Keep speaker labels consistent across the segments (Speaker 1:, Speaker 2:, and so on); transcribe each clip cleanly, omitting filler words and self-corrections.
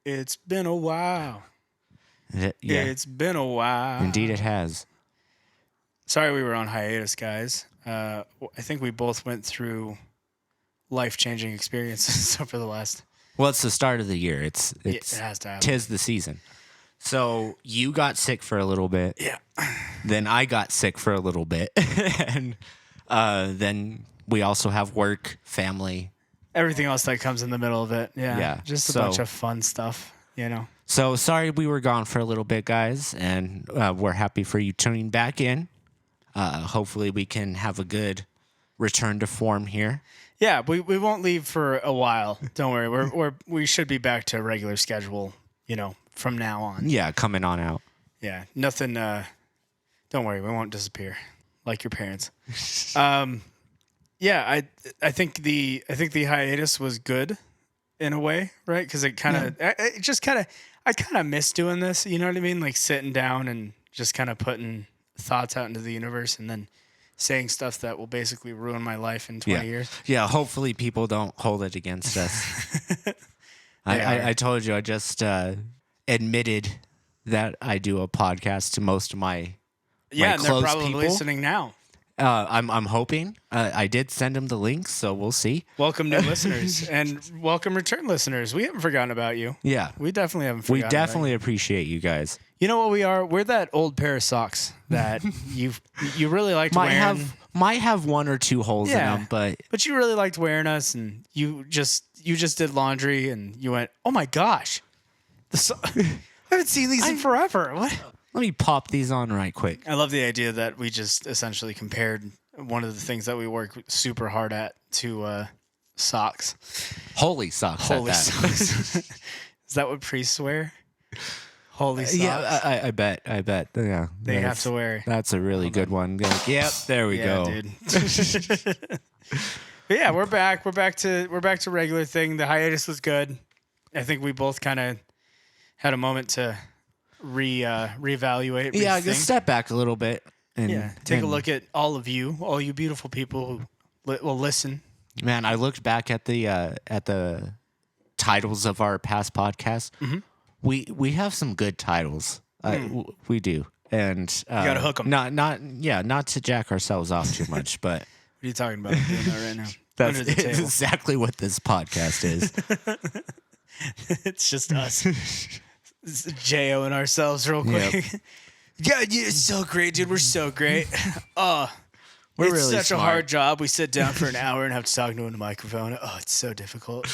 Speaker 1: It's been a while.
Speaker 2: Yeah,
Speaker 1: It's been a while.
Speaker 2: indeed it has.
Speaker 1: Sorry we were on hiatus, guys. I think we both went through life-changing experiences over the last...
Speaker 2: Well, it's the start of the year.
Speaker 1: it has to happen.
Speaker 2: Tis the season. So you got sick for a little bit.
Speaker 1: Yeah.
Speaker 2: Then I got sick for a little bit. And then we also have work, family.
Speaker 1: Everything else that comes in the middle of it. Yeah.
Speaker 2: Yeah,
Speaker 1: Just a
Speaker 2: so-
Speaker 1: bunch of fun stuff, you know.
Speaker 2: So sorry we were gone for a little bit, guys. And we're happy for you tuning back in. Hopefully we can have a good return to form here.
Speaker 1: Yeah, we won't leave for a while. Don't worry. We should be back to a regular schedule, you know, from now on.
Speaker 2: Yeah, coming on out.
Speaker 1: Yeah, nothing. Don't worry, we won't disappear like your parents. Yeah, I think the hiatus was good in a way, right? Because it kind of, I kind of miss doing this. You know what I mean? Like sitting down and just kind of putting thoughts out into the universe, and then saying stuff that will basically ruin my life in 20 years.
Speaker 2: Yeah, hopefully people don't hold it against us. I told you, I just admitted that I do a podcast to most of my
Speaker 1: Yeah, and they're
Speaker 2: close
Speaker 1: probably
Speaker 2: people.
Speaker 1: listening now.
Speaker 2: I'm hoping. I did send them the links, so we'll see.
Speaker 1: Welcome new listeners and welcome return listeners. We haven't forgotten about you.
Speaker 2: Yeah,
Speaker 1: We definitely haven't
Speaker 2: we
Speaker 1: forgotten about
Speaker 2: definitely appreciate you guys.
Speaker 1: you. You know what we are? We're that old pair of socks that you really liked wearing.
Speaker 2: Might have one or two holes in them, but
Speaker 1: you really liked wearing us, and you just did laundry, and you went, oh my gosh, I haven't seen these in forever. What?
Speaker 2: let me pop these on right quick.
Speaker 1: I love the idea that we just essentially compared one of the things that we work super hard at to socks.
Speaker 2: Holy socks!
Speaker 1: Holy
Speaker 2: at that.
Speaker 1: socks. Is that what priests wear? Holy socks.
Speaker 2: Yeah, I bet. Yeah,
Speaker 1: They have to wear.
Speaker 2: That's a really good one. Like, yep, there we go.
Speaker 1: Dude. But yeah, we're back. We're back to regular thing. The hiatus was good. I think we both kind of had a moment to reevaluate.
Speaker 2: Yeah,
Speaker 1: rethink.
Speaker 2: just step back a little bit and
Speaker 1: take a look at all you beautiful people who will listen.
Speaker 2: Man, I looked back at the titles of our past podcasts.
Speaker 1: Mm-hmm.
Speaker 2: We have some good titles. We do, and you
Speaker 1: gotta hook 'em.
Speaker 2: Not to jack ourselves off too much, but
Speaker 1: What are you talking about? I'm doing that right now.
Speaker 2: that's
Speaker 1: Under the table.
Speaker 2: exactly what this podcast is.
Speaker 1: It's just us. It's J.O. and ourselves real quick. Yeah, it's so great, dude. We're so great. We're it's
Speaker 2: really
Speaker 1: such
Speaker 2: smart.
Speaker 1: a hard job. We sit down for an hour and have to talk into a microphone. Oh, it's so difficult.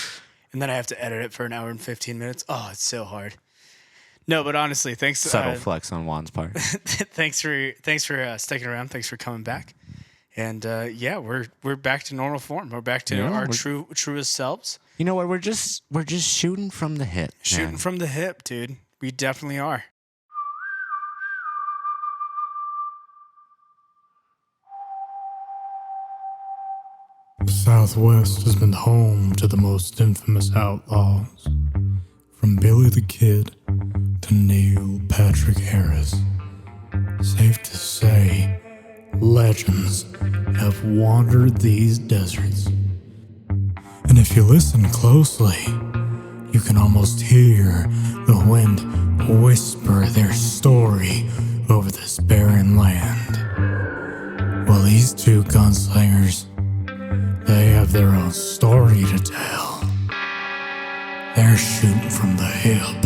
Speaker 1: And then I have to edit it for an hour and 15 minutes. Oh, it's so hard. No, but honestly, thanks.
Speaker 2: Subtle flex on Juan's part.
Speaker 1: Thanks for sticking around. Thanks for coming back. And yeah, we're back to normal form. We're back to our truest selves.
Speaker 2: You know what? We're just shooting from the hip.
Speaker 1: Shooting
Speaker 2: man.
Speaker 1: from the hip, dude. We definitely are.
Speaker 3: The Southwest has been home to the most infamous outlaws, from Billy the Kid to Neil Patrick Harris. Safe to say, legends have wandered these deserts. And if you listen closely, you can almost hear the wind whisper their story over this barren land. Well, these two gunslingers, they have their own story to tell. They're shooting from the hip.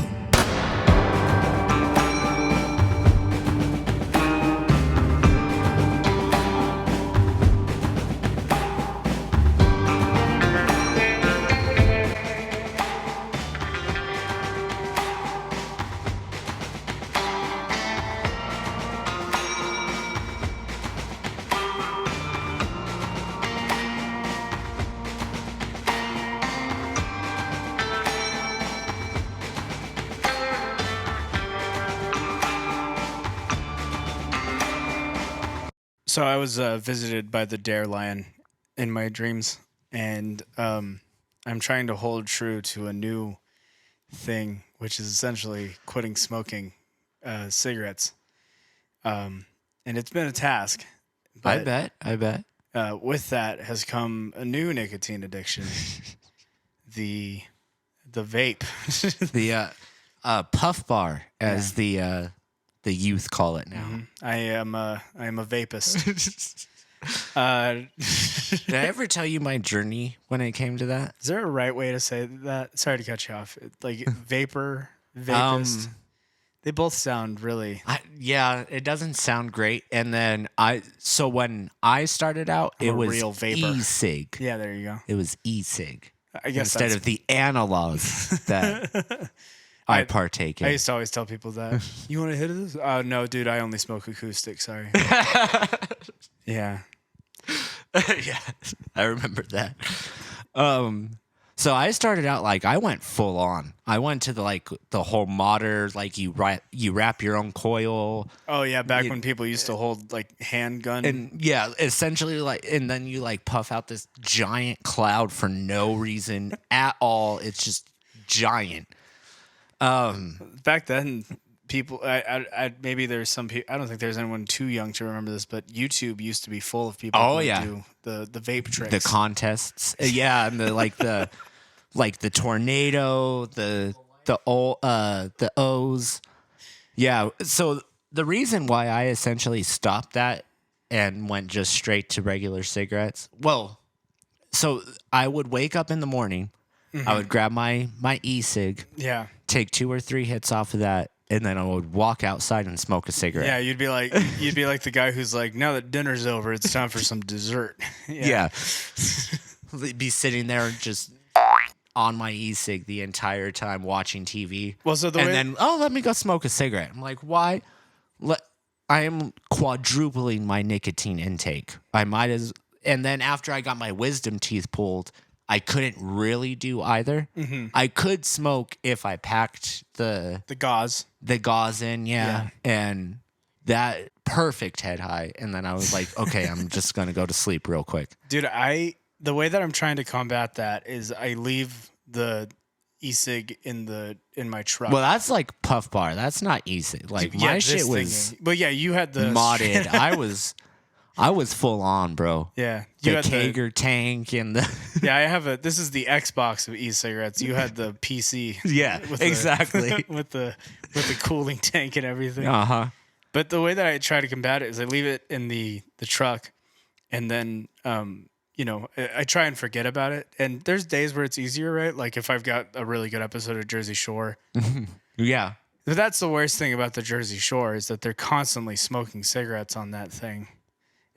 Speaker 1: So I was visited by the dare lion in my dreams, and I'm trying to hold true to a new thing, which is essentially quitting smoking cigarettes. And it's been a task.
Speaker 2: I
Speaker 1: But
Speaker 2: bet.
Speaker 1: with that has come a new nicotine addiction, the the vape.
Speaker 2: The puff bar, as the youth call it now.
Speaker 1: I am a vapist.
Speaker 2: Did I ever tell you my journey when it came to that?
Speaker 1: Is there a right way to say that? Sorry to cut you off. Like vapor, vapist. They both sound really.
Speaker 2: Yeah, it doesn't sound great. And then when I started out, it was
Speaker 1: real vapor.
Speaker 2: e-cig.
Speaker 1: Yeah, there you go.
Speaker 2: It was e-cig.
Speaker 1: I guess
Speaker 2: instead of the analogs that I partake in.
Speaker 1: I used to always tell people that. You want to hit this? Oh no, dude, I only smoke acoustic. Sorry. Yeah.
Speaker 2: Yeah, I remember that. So I started out I went full on. I went to the whole modder, you wrap your own coil.
Speaker 1: Oh yeah, back when people used to hold handgun.
Speaker 2: And yeah, essentially and then you puff out this giant cloud for no reason at all. It's just giant.
Speaker 1: Back then, people, I maybe there's some people. I don't think there's anyone too young to remember this, but YouTube used to be full of people.
Speaker 2: Oh
Speaker 1: who
Speaker 2: yeah,
Speaker 1: do the vape tricks,
Speaker 2: the contests. Yeah, and the the tornado, the O's. Yeah. So the reason why I essentially stopped that and went just straight to regular cigarettes. Well, so I would wake up in the morning. I would grab my e-cig.
Speaker 1: Yeah.
Speaker 2: Take 2 or 3 hits off of that, and then I would walk outside and smoke a cigarette.
Speaker 1: Yeah, you'd be like the guy who's like, now that dinner's over, it's time for some dessert.
Speaker 2: Yeah. Be sitting there just on my e-cig the entire time watching TV.
Speaker 1: Well, so
Speaker 2: then let me go smoke a cigarette. I'm like, why? I am quadrupling my nicotine intake. And then after I got my wisdom teeth pulled, I couldn't really do either. I could smoke if I packed the
Speaker 1: gauze
Speaker 2: in, yeah. And that perfect head high. And then I was like, okay, I'm just gonna go to sleep real quick.
Speaker 1: Dude, the way that I'm trying to combat that is I leave the e-cig in my truck.
Speaker 2: Well, that's like puff bar. That's not e-cig. My shit was.
Speaker 1: But yeah, you had the
Speaker 2: modded. I was full on, bro.
Speaker 1: Yeah,
Speaker 2: you had Kager tank and the.
Speaker 1: Yeah, this is the Xbox of e-cigarettes. You had the PC.
Speaker 2: Yeah, exactly.
Speaker 1: with the cooling tank and everything.
Speaker 2: But
Speaker 1: the way that I try to combat it is I leave it in the truck, and then I try and forget about it. And there's days where it's easier, right? Like if I've got a really good episode of Jersey Shore.
Speaker 2: Yeah.
Speaker 1: But that's the worst thing about the Jersey Shore is that they're constantly smoking cigarettes on that thing.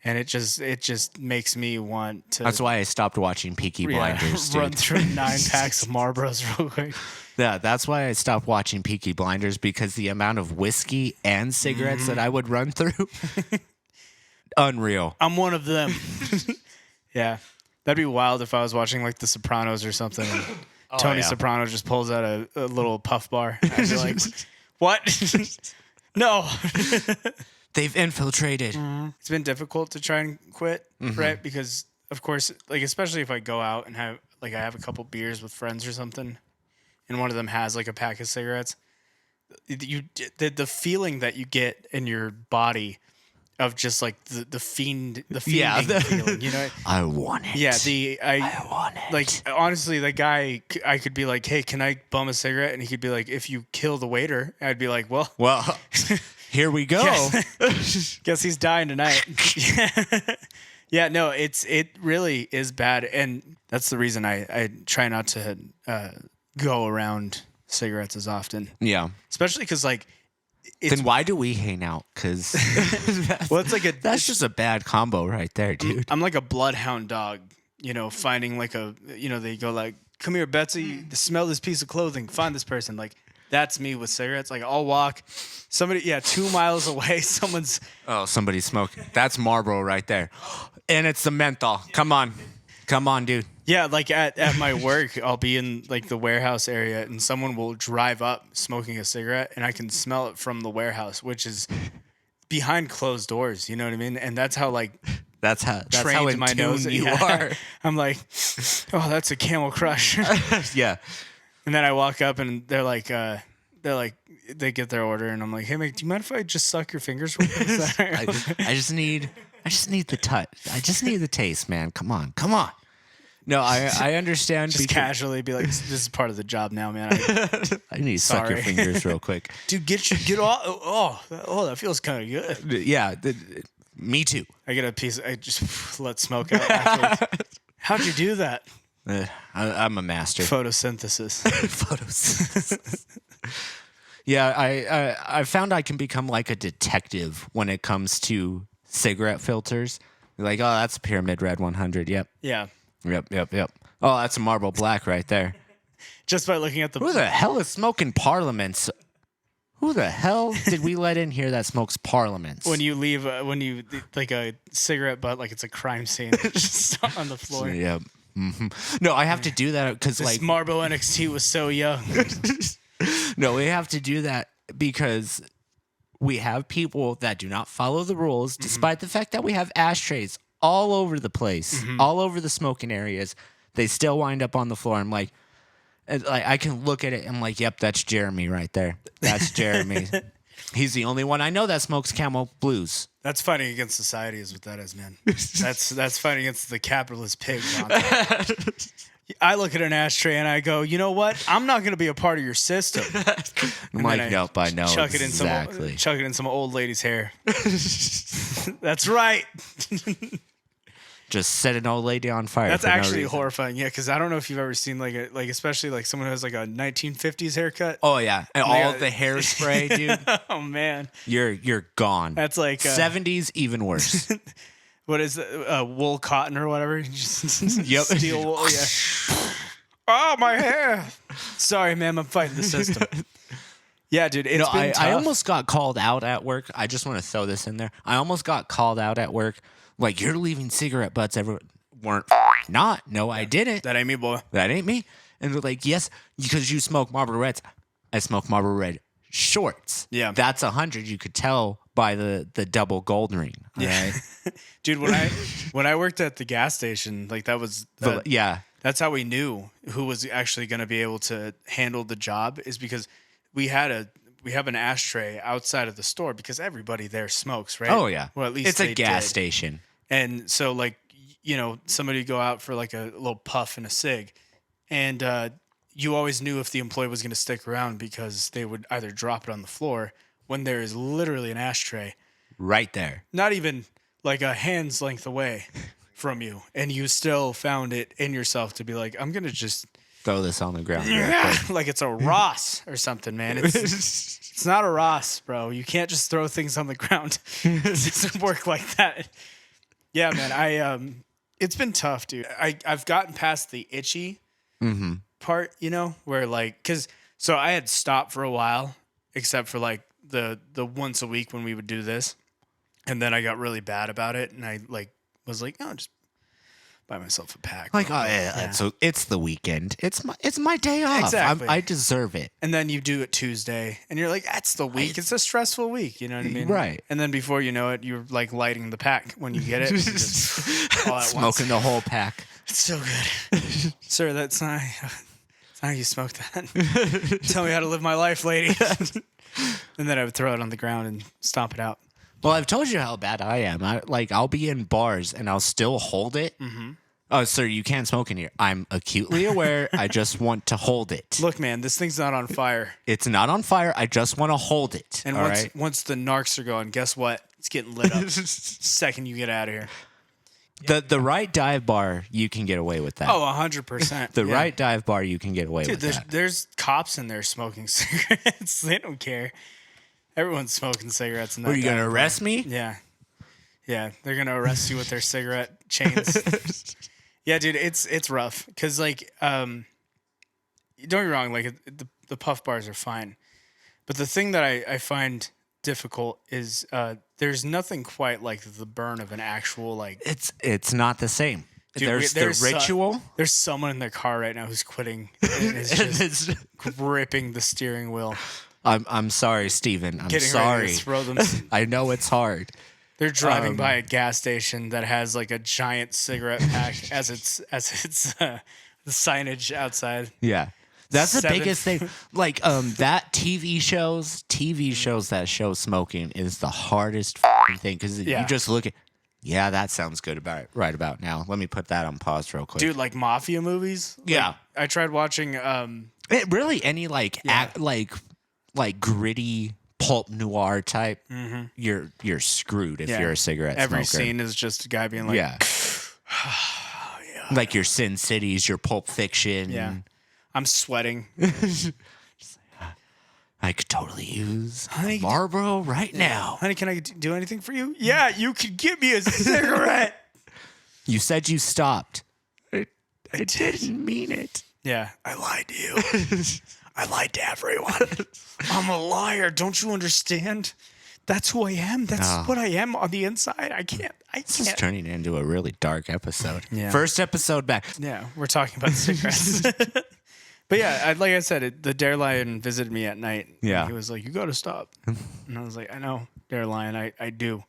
Speaker 1: And it just makes me want to.
Speaker 2: That's why I stopped watching Peaky Blinders, dude.
Speaker 1: Run through 9 packs of Marlboros real quick.
Speaker 2: Yeah, that's why I stopped watching Peaky Blinders, because the amount of whiskey and cigarettes that I would run through, unreal.
Speaker 1: I'm one of them. Yeah, that'd be wild if I was watching The Sopranos or something. And Tony Soprano just pulls out a little puff bar. I'd be like, what? No.
Speaker 2: They've infiltrated.
Speaker 1: It's been difficult to try and quit, right? Because of course, especially if I go out and have I have a couple beers with friends or something, and one of them has a pack of cigarettes, the feeling that you get in your body of just the fiending feeling,
Speaker 2: I want it.
Speaker 1: Yeah,
Speaker 2: I want it.
Speaker 1: Honestly, that guy, I could be like, hey, can I bum a cigarette? And he could be like, if you kill the waiter. I'd be like, well.
Speaker 2: Here we go.
Speaker 1: Guess he's dying tonight. Yeah, no, it really is bad, and that's the reason I try not to go around cigarettes as often.
Speaker 2: Yeah,
Speaker 1: especially because
Speaker 2: then why do we hang out? Because that's just a bad combo right there, dude.
Speaker 1: I'm like a bloodhound dog, finding they go come here, Betsy, smell this piece of clothing, find this person, That's me with cigarettes. I'll walk 2 miles away. Somebody's
Speaker 2: smoking. That's Marlboro right there. And it's the menthol. Come on, dude.
Speaker 1: Yeah, at my work, I'll be in the warehouse area and someone will drive up smoking a cigarette and I can smell it from the warehouse, which is behind closed doors. You know what I mean? And that's how
Speaker 2: that's how in
Speaker 1: my
Speaker 2: tune
Speaker 1: nose
Speaker 2: you are.
Speaker 1: I'm like, oh, that's a Camel Crush.
Speaker 2: Yeah.
Speaker 1: And then I walk up and they're like, they get their order and I'm like, hey, mate, do you mind if I just suck your fingers?
Speaker 2: I just need the touch. I just need the taste, man. Come on. No, I understand.
Speaker 1: Just casually be like, this is part of the job now, man.
Speaker 2: I need to suck your
Speaker 1: Sorry.
Speaker 2: fingers real quick.
Speaker 1: Dude, get off. Oh, that feels kind of good.
Speaker 2: Yeah, me too.
Speaker 1: I get a piece. I just let smoke out. Afterwards. How'd you do that?
Speaker 2: I'm a master.
Speaker 1: Photosynthesis.
Speaker 2: Photosynthesis. Yeah, I found I can become like a detective when it comes to cigarette filters. Like, oh, that's a Pyramid Red 100. Yep.
Speaker 1: Yeah.
Speaker 2: Yep. Oh, that's a Marble Black right there.
Speaker 1: Just by looking at the.
Speaker 2: Who the hell is smoking Parliaments? Who the hell did we let in here that smokes Parliaments?
Speaker 1: When you leave, like a cigarette butt, like it's a crime scene just on the floor.
Speaker 2: Yeah. Mm-hmm. No, I have to do that because
Speaker 1: This
Speaker 2: like
Speaker 1: Marble NXT was so young.
Speaker 2: no, we have to do that because we have people that do not follow the rules, despite the fact that we have ashtrays all over the place, all over the smoking areas. They still wind up on the floor. I'm like, I can look at it. I'm like, yep, that's Jeremy right there. That's Jeremy. He's the only one I know that smokes Camel Blues.
Speaker 1: That's fighting against society, is what that is, man. That's fighting against the capitalist pig. I look at an ashtray and I go, you know what? I'm not going to be a part of your system.
Speaker 2: I'm like, nope, I know
Speaker 1: chuck
Speaker 2: exactly.
Speaker 1: Chuck it in some old lady's hair. That's right.
Speaker 2: Just set an old lady on fire.
Speaker 1: That's
Speaker 2: for
Speaker 1: actually
Speaker 2: no reason.
Speaker 1: horrifying. Yeah, because I don't know if you've ever seen like especially like someone who has like a 1950s haircut.
Speaker 2: Oh yeah, and all the hairspray, dude.
Speaker 1: Oh man,
Speaker 2: You're gone.
Speaker 1: that's like
Speaker 2: 70s, even worse.
Speaker 1: what is it? Wool cotton or whatever? Just
Speaker 2: Yep.
Speaker 1: steel wool. Yeah. Oh, my hair. Sorry, ma'am. I'm fighting the system. Yeah, dude. It's been tough.
Speaker 2: I almost got called out at work. I just want to throw this in there. I almost got called out at work. Like, you're leaving cigarette butts everywhere. Weren't not. No, I didn't.
Speaker 1: That ain't me, boy.
Speaker 2: That ain't me. And they're like, yes, because you smoke Marlboro Reds. I smoke Marlboro Red shorts.
Speaker 1: Yeah.
Speaker 2: That's 100. You could tell by the double gold ring.
Speaker 1: Yeah.
Speaker 2: Right?
Speaker 1: Dude, when I worked at the gas station, like that was
Speaker 2: Yeah.
Speaker 1: that's how we knew who was actually going to be able to handle the job, is because we have an ashtray outside of the store because everybody there smokes, right?
Speaker 2: Oh, yeah.
Speaker 1: Well, at least
Speaker 2: it's a
Speaker 1: they
Speaker 2: gas
Speaker 1: did.
Speaker 2: station.
Speaker 1: And so, like, you know, somebody would go out for like a little puff and a cig, and you always knew if the employee was going to stick around because they would either drop it on the floor when there is literally an ashtray
Speaker 2: Right there.
Speaker 1: not even like a hand's length away from you, and you still found it in yourself to be like, I'm going to just
Speaker 2: Throw this on the ground.
Speaker 1: like it's a Ross or something, man. It's not a Ross, bro. You can't just throw things on the ground. It doesn't work like that. Yeah, man. It's been tough, dude. I've gotten past the itchy part, you know, where like, so I had stopped for a while, except for like the once a week when we would do this, and then I got really bad about it, and I like was like, oh, just buy myself a pack.
Speaker 2: Like,
Speaker 1: bro.
Speaker 2: oh, yeah. So it's the weekend. It's my day off.
Speaker 1: Exactly.
Speaker 2: I deserve it.
Speaker 1: And then you do it Tuesday, and you're like, that's the week. It's a stressful week. You know what I mean?
Speaker 2: Right.
Speaker 1: And then before you know it, you're like lighting the pack when you get it. Just all at once.
Speaker 2: Smoking the whole pack.
Speaker 1: It's so good. Sir, that's not how you smoke that. Tell me how to live my life, lady. And then I would throw it on the ground and stomp it out.
Speaker 2: Well, I've told you how bad I am. I'll be in bars and I'll still hold it. Mm-hmm. Oh, sir, you can't smoke in here. I'm acutely aware. I just want to hold it.
Speaker 1: Look, man, this thing's not on fire.
Speaker 2: It's not on fire. I just want to hold it.
Speaker 1: And once the narcs are going, guess what? It's getting lit up. Second you get out of here.
Speaker 2: The right dive bar, you can get away with that.
Speaker 1: Oh, 100%.
Speaker 2: The right dive bar, you can get away with that.
Speaker 1: There's cops in there smoking cigarettes. They don't care. Everyone's smoking cigarettes in that.
Speaker 2: Are you going to
Speaker 1: dive bar.
Speaker 2: arrest me?
Speaker 1: Yeah. Yeah, they're going to arrest you with their cigarette chains. Yeah, dude, it's rough because like don't get me wrong, like the puff bars are fine, but the thing that I find difficult is there's nothing quite like the burn of an actual like.
Speaker 2: It's not the same.
Speaker 1: Dude,
Speaker 2: there's the ritual.
Speaker 1: There's someone in their car right now who's quitting and is just gripping the steering wheel.
Speaker 2: I'm sorry, Steven. I'm
Speaker 1: Getting
Speaker 2: sorry.
Speaker 1: ready to throw them.
Speaker 2: I know it's hard.
Speaker 1: They're driving by a gas station that has like a giant cigarette pack as its the signage outside.
Speaker 2: Yeah. That's the
Speaker 1: 7.
Speaker 2: biggest thing. Like that TV shows that show smoking is the hardest thing because
Speaker 1: Yeah.
Speaker 2: you just look at Yeah, that sounds good right about now. Let me put that on pause real quick.
Speaker 1: Dude, like mafia movies.
Speaker 2: Yeah.
Speaker 1: Like, I tried watching.
Speaker 2: Really any like
Speaker 1: Yeah.
Speaker 2: like gritty pulp noir type. You're screwed if
Speaker 1: Yeah.
Speaker 2: you're a cigarette
Speaker 1: Every
Speaker 2: smoker.
Speaker 1: scene is just a guy being like,
Speaker 2: Yeah. Like your Sin Cities, your Pulp Fiction.
Speaker 1: yeah, I'm sweating.
Speaker 2: I could totally use
Speaker 1: Honey,
Speaker 2: a Marlboro right now.
Speaker 1: Honey, can I do anything for you? Yeah, you could give me a cigarette.
Speaker 2: You said you stopped. I didn't mean it.
Speaker 1: Yeah, I lied to you. I lied to everyone. I'm a liar. Don't you understand? That's who I am. That's what I am on the inside. I can't.
Speaker 2: This is turning into a really dark episode.
Speaker 1: Yeah.
Speaker 2: First episode back.
Speaker 1: Yeah, we're talking about cigarettes. But yeah, like I said, the Dare Lion visited me at night.
Speaker 2: Yeah.
Speaker 1: He was like, you got to stop. And I was like, I know, Dare Lion, I do.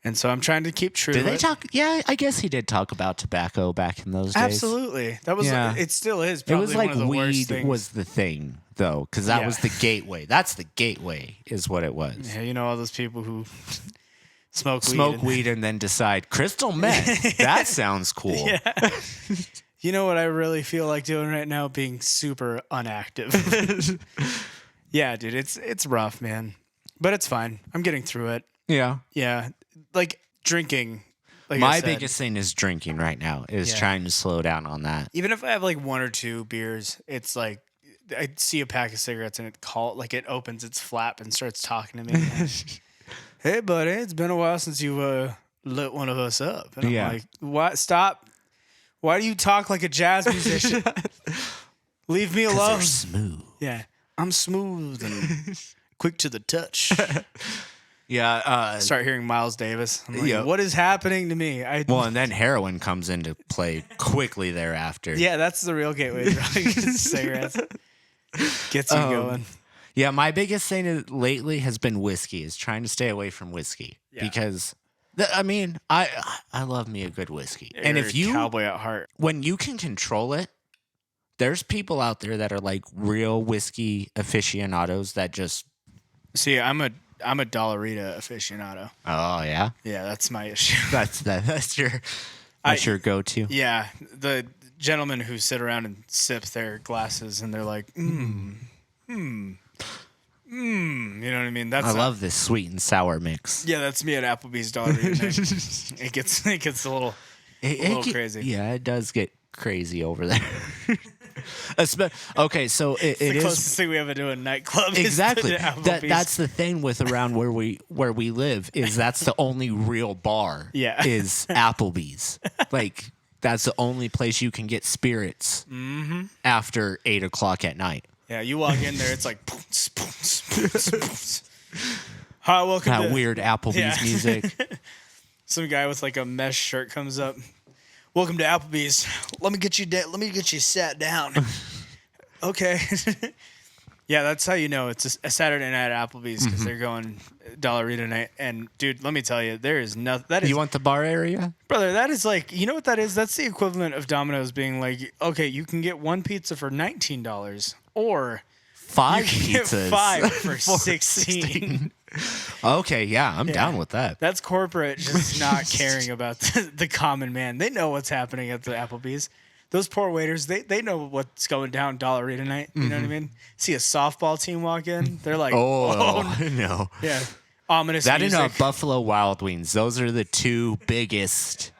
Speaker 1: And so I'm trying to keep true.
Speaker 2: Did
Speaker 1: to
Speaker 2: they
Speaker 1: it.
Speaker 2: talk? Yeah, I guess he did talk about tobacco back in those days.
Speaker 1: Absolutely. That was,
Speaker 2: Yeah.
Speaker 1: it still is
Speaker 2: It
Speaker 1: probably
Speaker 2: was like
Speaker 1: one of the worst
Speaker 2: weed
Speaker 1: things.
Speaker 2: was the thing, though, because that
Speaker 1: Yeah.
Speaker 2: was the gateway. That's the gateway, is what it was.
Speaker 1: Yeah, you know, all those people who smoke weed.
Speaker 2: Smoke weed and then decide crystal meth. That sounds cool.
Speaker 1: Yeah. You know what I really feel like doing right now? Being super unactive. Yeah, dude, it's rough, man. But it's fine. I'm getting through it.
Speaker 2: Yeah.
Speaker 1: Yeah. Like drinking. Like I
Speaker 2: My
Speaker 1: said,
Speaker 2: biggest thing is drinking right now, is
Speaker 1: Yeah.
Speaker 2: trying to slow down on that.
Speaker 1: even if I have like one or two beers, it's like I see a pack of cigarettes and it opens its flap and starts talking to me. Hey, buddy, it's been a while since you lit one of us up. And I'm
Speaker 2: Yeah.
Speaker 1: like, what? Stop. Why do you talk like a jazz musician? Leave me
Speaker 2: 'Cause
Speaker 1: alone.
Speaker 2: they're smooth.
Speaker 1: Yeah, I'm smooth and quick to the touch.
Speaker 2: Yeah.
Speaker 1: Start hearing Miles Davis. I'm like,
Speaker 2: Yeah.
Speaker 1: what is happening to me?
Speaker 2: Well, and then heroin comes into play quickly thereafter.
Speaker 1: Yeah, that's the real gateway drug. Cigarettes gets you going.
Speaker 2: Yeah, my biggest thing lately has been whiskey, is trying to stay away from whiskey.
Speaker 1: Yeah.
Speaker 2: Because, I love me a good whiskey. And
Speaker 1: You're
Speaker 2: if
Speaker 1: a
Speaker 2: you,
Speaker 1: cowboy at heart,
Speaker 2: when you can control it, there's people out there that are like real whiskey aficionados that just,
Speaker 1: see, I'm a dollarita aficionado.
Speaker 2: oh yeah,
Speaker 1: Yeah, that's my issue.
Speaker 2: that's your go-to.
Speaker 1: Yeah, the gentlemen who sit around and sip their glasses and they're like, you know what I mean? That's
Speaker 2: I love this sweet and sour mix.
Speaker 1: Yeah, that's me at Applebee's dollarita night. It gets a little crazy.
Speaker 2: Yeah, it does get crazy over there. Okay, so it
Speaker 1: the
Speaker 2: is
Speaker 1: closest thing we ever do in a nightclub.
Speaker 2: exactly
Speaker 1: Is Applebee's.
Speaker 2: that's the thing with around where we live, is that's the only real bar.
Speaker 1: Yeah.
Speaker 2: Is Applebee's. Like that's the only place you can get spirits after 8 o'clock at night.
Speaker 1: Yeah, you walk in there, it's like boons, boons, boons, boons. Hi, welcome
Speaker 2: That
Speaker 1: to
Speaker 2: weird Applebee's
Speaker 1: Yeah.
Speaker 2: music.
Speaker 1: Some guy with like a mesh shirt comes up. Welcome to Applebee's. Let me get you sat down. Okay. Yeah, that's how you know it's a Saturday night at Applebee's, because they're going dollarita night. And dude, let me tell you, there is nothing. That is,
Speaker 2: You want the bar area?
Speaker 1: brother. That is like, you know what that is? That's the equivalent of Domino's being like, okay, you can get one pizza for $19, or
Speaker 2: 5
Speaker 1: you can get
Speaker 2: pizzas.
Speaker 1: 5 for 16.
Speaker 2: Okay, yeah, I'm down with that.
Speaker 1: That's corporate just not caring about the common man. They know what's happening at the Applebee's. Those poor waiters, they know what's going down dollarita night. You know what I mean? See a softball team walk in, they're like,
Speaker 2: Oh,
Speaker 1: oh
Speaker 2: no.
Speaker 1: yeah, ominous
Speaker 2: That
Speaker 1: music.
Speaker 2: and Buffalo Wild Wings. Those are the two biggest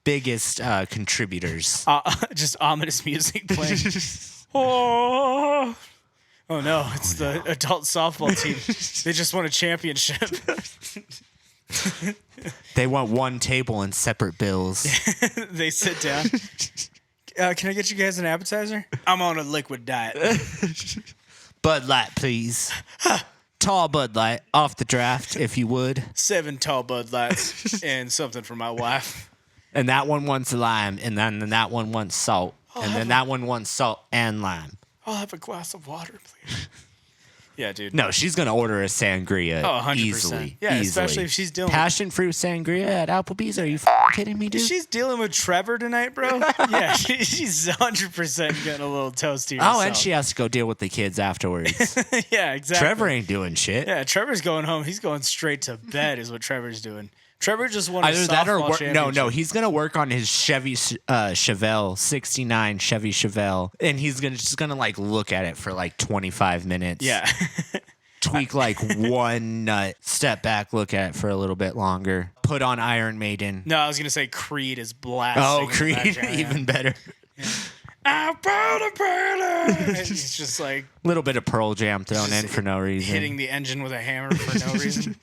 Speaker 2: contributors.
Speaker 1: Just ominous music playing. Oh no, it's the adult softball team. They just won a championship.
Speaker 2: They want one table and separate bills.
Speaker 1: They sit down. Can I get you guys an appetizer? I'm on a liquid diet.
Speaker 2: Bud Light, please. Tall Bud Light, off the draft, if you would.
Speaker 1: 7 tall Bud Lights and something for my wife.
Speaker 2: And that one wants lime, and then that one wants salt, and then that one wants salt and lime.
Speaker 1: I'll have a glass of water, please. Yeah, dude.
Speaker 2: No, she's gonna order a sangria
Speaker 1: 100%.
Speaker 2: easily.
Speaker 1: Yeah,
Speaker 2: easily.
Speaker 1: especially if she's dealing
Speaker 2: passion fruit sangria at Applebee's. Are you kidding me, dude?
Speaker 1: She's dealing with Trevor tonight, bro. Yeah, she's 100% getting a little toasty.
Speaker 2: Oh, and she has to go deal with the kids afterwards.
Speaker 1: Yeah, exactly.
Speaker 2: Trevor ain't doing shit.
Speaker 1: Yeah, Trevor's going home. He's going straight to bed, is what Trevor's doing. Trevor just won a
Speaker 2: Either that or
Speaker 1: softball
Speaker 2: work.
Speaker 1: championship.
Speaker 2: No, he's gonna work on his Chevy Chevelle '69 Chevy Chevelle, and he's just gonna like look at it for like 25 minutes.
Speaker 1: Yeah.
Speaker 2: Tweak like one nut, step back, look at it for a little bit longer, put on Iron Maiden.
Speaker 1: No, I was gonna say Creed is blasting.
Speaker 2: Oh,
Speaker 1: in the
Speaker 2: Creed,
Speaker 1: background,
Speaker 2: even better.
Speaker 1: I'm proud of Pearl. He's just like
Speaker 2: A little bit of Pearl Jam thrown in for no reason.
Speaker 1: hitting the engine with a hammer for no reason.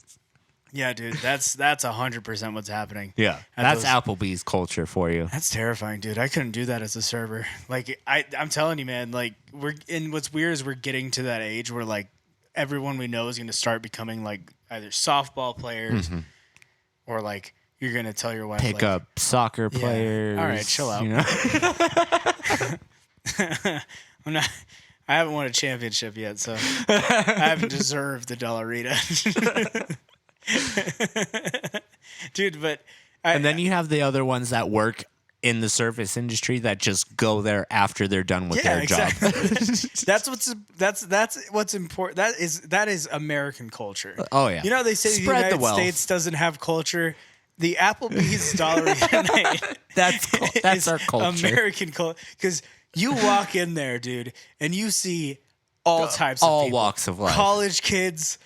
Speaker 1: Yeah, dude, that's 100% what's happening.
Speaker 2: Yeah,
Speaker 1: At
Speaker 2: that's
Speaker 1: those-
Speaker 2: Applebee's culture for you.
Speaker 1: That's terrifying, dude. I couldn't do that as a server. Like, I'm telling you, man. Like, what's weird is we're getting to that age where like everyone we know is going to start becoming like either softball players or like you're going to tell your wife
Speaker 2: Pick
Speaker 1: like,
Speaker 2: up soccer players.
Speaker 1: All right, chill out.
Speaker 2: You know?
Speaker 1: I haven't won a championship yet, so I haven't deserved the dollarita. Dude, but
Speaker 2: And then you have the other ones that work in the service industry that just go there after they're done with their job.
Speaker 1: that's what's important. That is American culture.
Speaker 2: Oh yeah.
Speaker 1: You know they say
Speaker 2: Spread
Speaker 1: the
Speaker 2: the
Speaker 1: United
Speaker 2: wealth.
Speaker 1: States doesn't have culture. The Applebee's dollarita night
Speaker 2: That's
Speaker 1: is
Speaker 2: our culture.
Speaker 1: American culture, because you walk in there, dude, and you see all types of
Speaker 2: all
Speaker 1: people.
Speaker 2: walks of life.
Speaker 1: College kids,